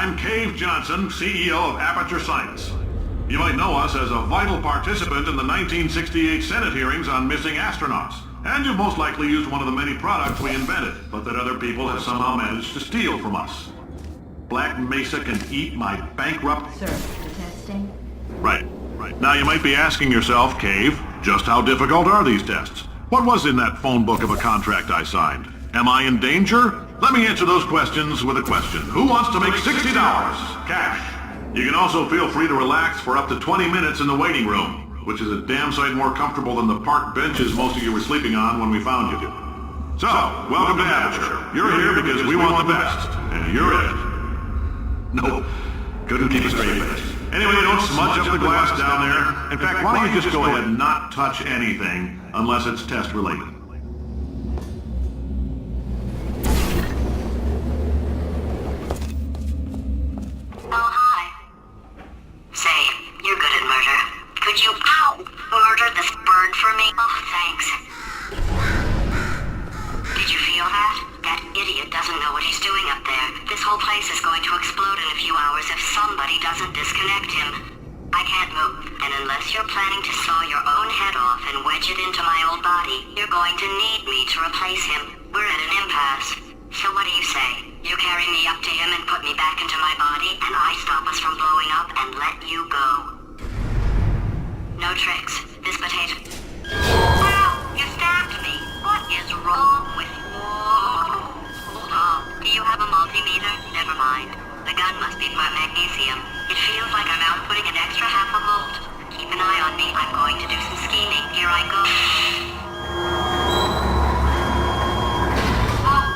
I'm Cave Johnson, CEO of Aperture Science. You might know us as a vital participant in the 1968 Senate hearings on missing astronauts. And you've most likely used one of the many products we invented, but that other people have somehow managed to steal from us. Black Mesa can eat my bankrupt... Sir, for testing? Right. Now you might be asking yourself, Cave, just how difficult are these tests? What was in that phone book of a contract I signed? Am I in danger? Let me answer those questions with a question. Who wants to make $60 cash? You can also feel free to relax for up to 20 minutes in the waiting room, which is a damn sight more comfortable than the park benches most of you were sleeping on when we found you. So, welcome to Aperture. You're here because we want the best, and you're it. Nope, couldn't keep a straight face. Anyway, don't smudge up the glass down there. In fact, why don't you just go ahead and not touch anything unless it's test related. Oh, hi. Say, you're good at murder. Could you, murder this bird for me? Oh, thanks. Did you feel that? That idiot doesn't know what he's doing up there. This whole place is going to explode in a few hours if somebody doesn't disconnect him. I can't move, and unless you're planning to saw your own head off and wedge it into my old body, you're going to need me to replace him. We're at an impasse. So what do you say? You carry me up to him and put me back into my body, and I stop us from blowing up and let you go. No tricks. This potato... Ow! You stabbed me! What is wrong with you? Hold on. Do you have a multimeter? Never mind. The gun must be part magnesium. It feels like I'm outputting an extra half a volt. Keep an eye on me. I'm going to do some scheming. Here I go. Oh,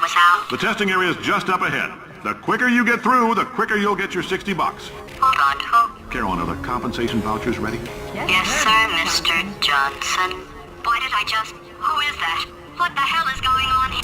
was out. The testing area is just up ahead. The quicker you get through, the quicker you'll get your $60. Hold on, who? Carolyn, are the compensation vouchers ready? Yes, sir, Mr. Johnson. Why did I just... Who is that? What the hell is going on here?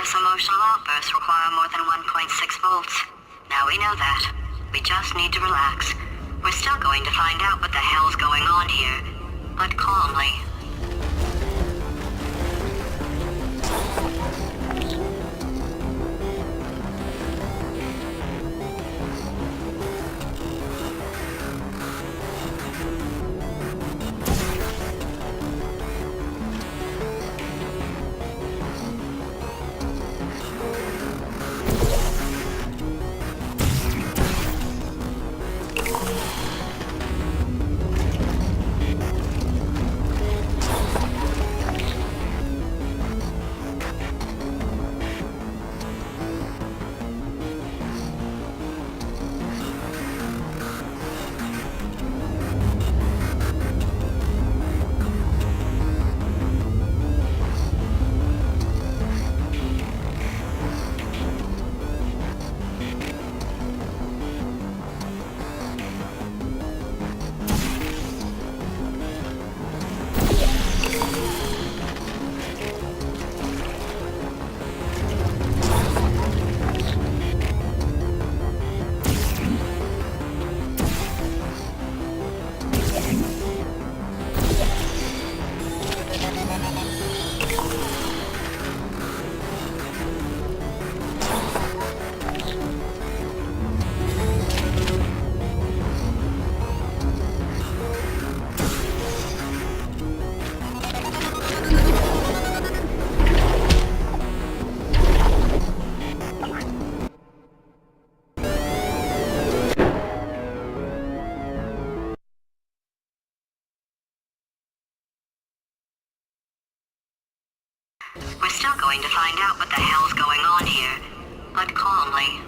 Serious emotional outbursts require more than 1.6 volts. Now we know that. We just need to relax. We're still going to find out what the hell's going on here, but calmly. We're still going to find out what the hell's going on here, but calmly.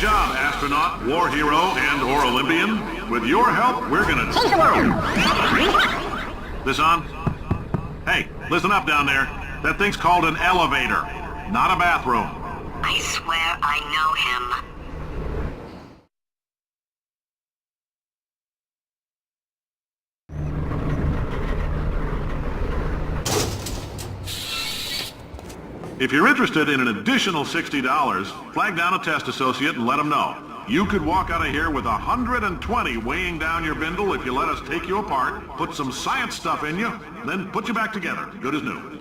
job, astronaut, war hero, and/or Olympian. With your help, we're gonna change the world. This on? Hey, listen up down there. That thing's called an elevator, not a bathroom. I swear I know him. If you're interested in an additional $60, flag down a test associate and let them know. You could walk out of here with 120 weighing down your bindle if you let us take you apart, put some science stuff in you, then put you back together, good as new.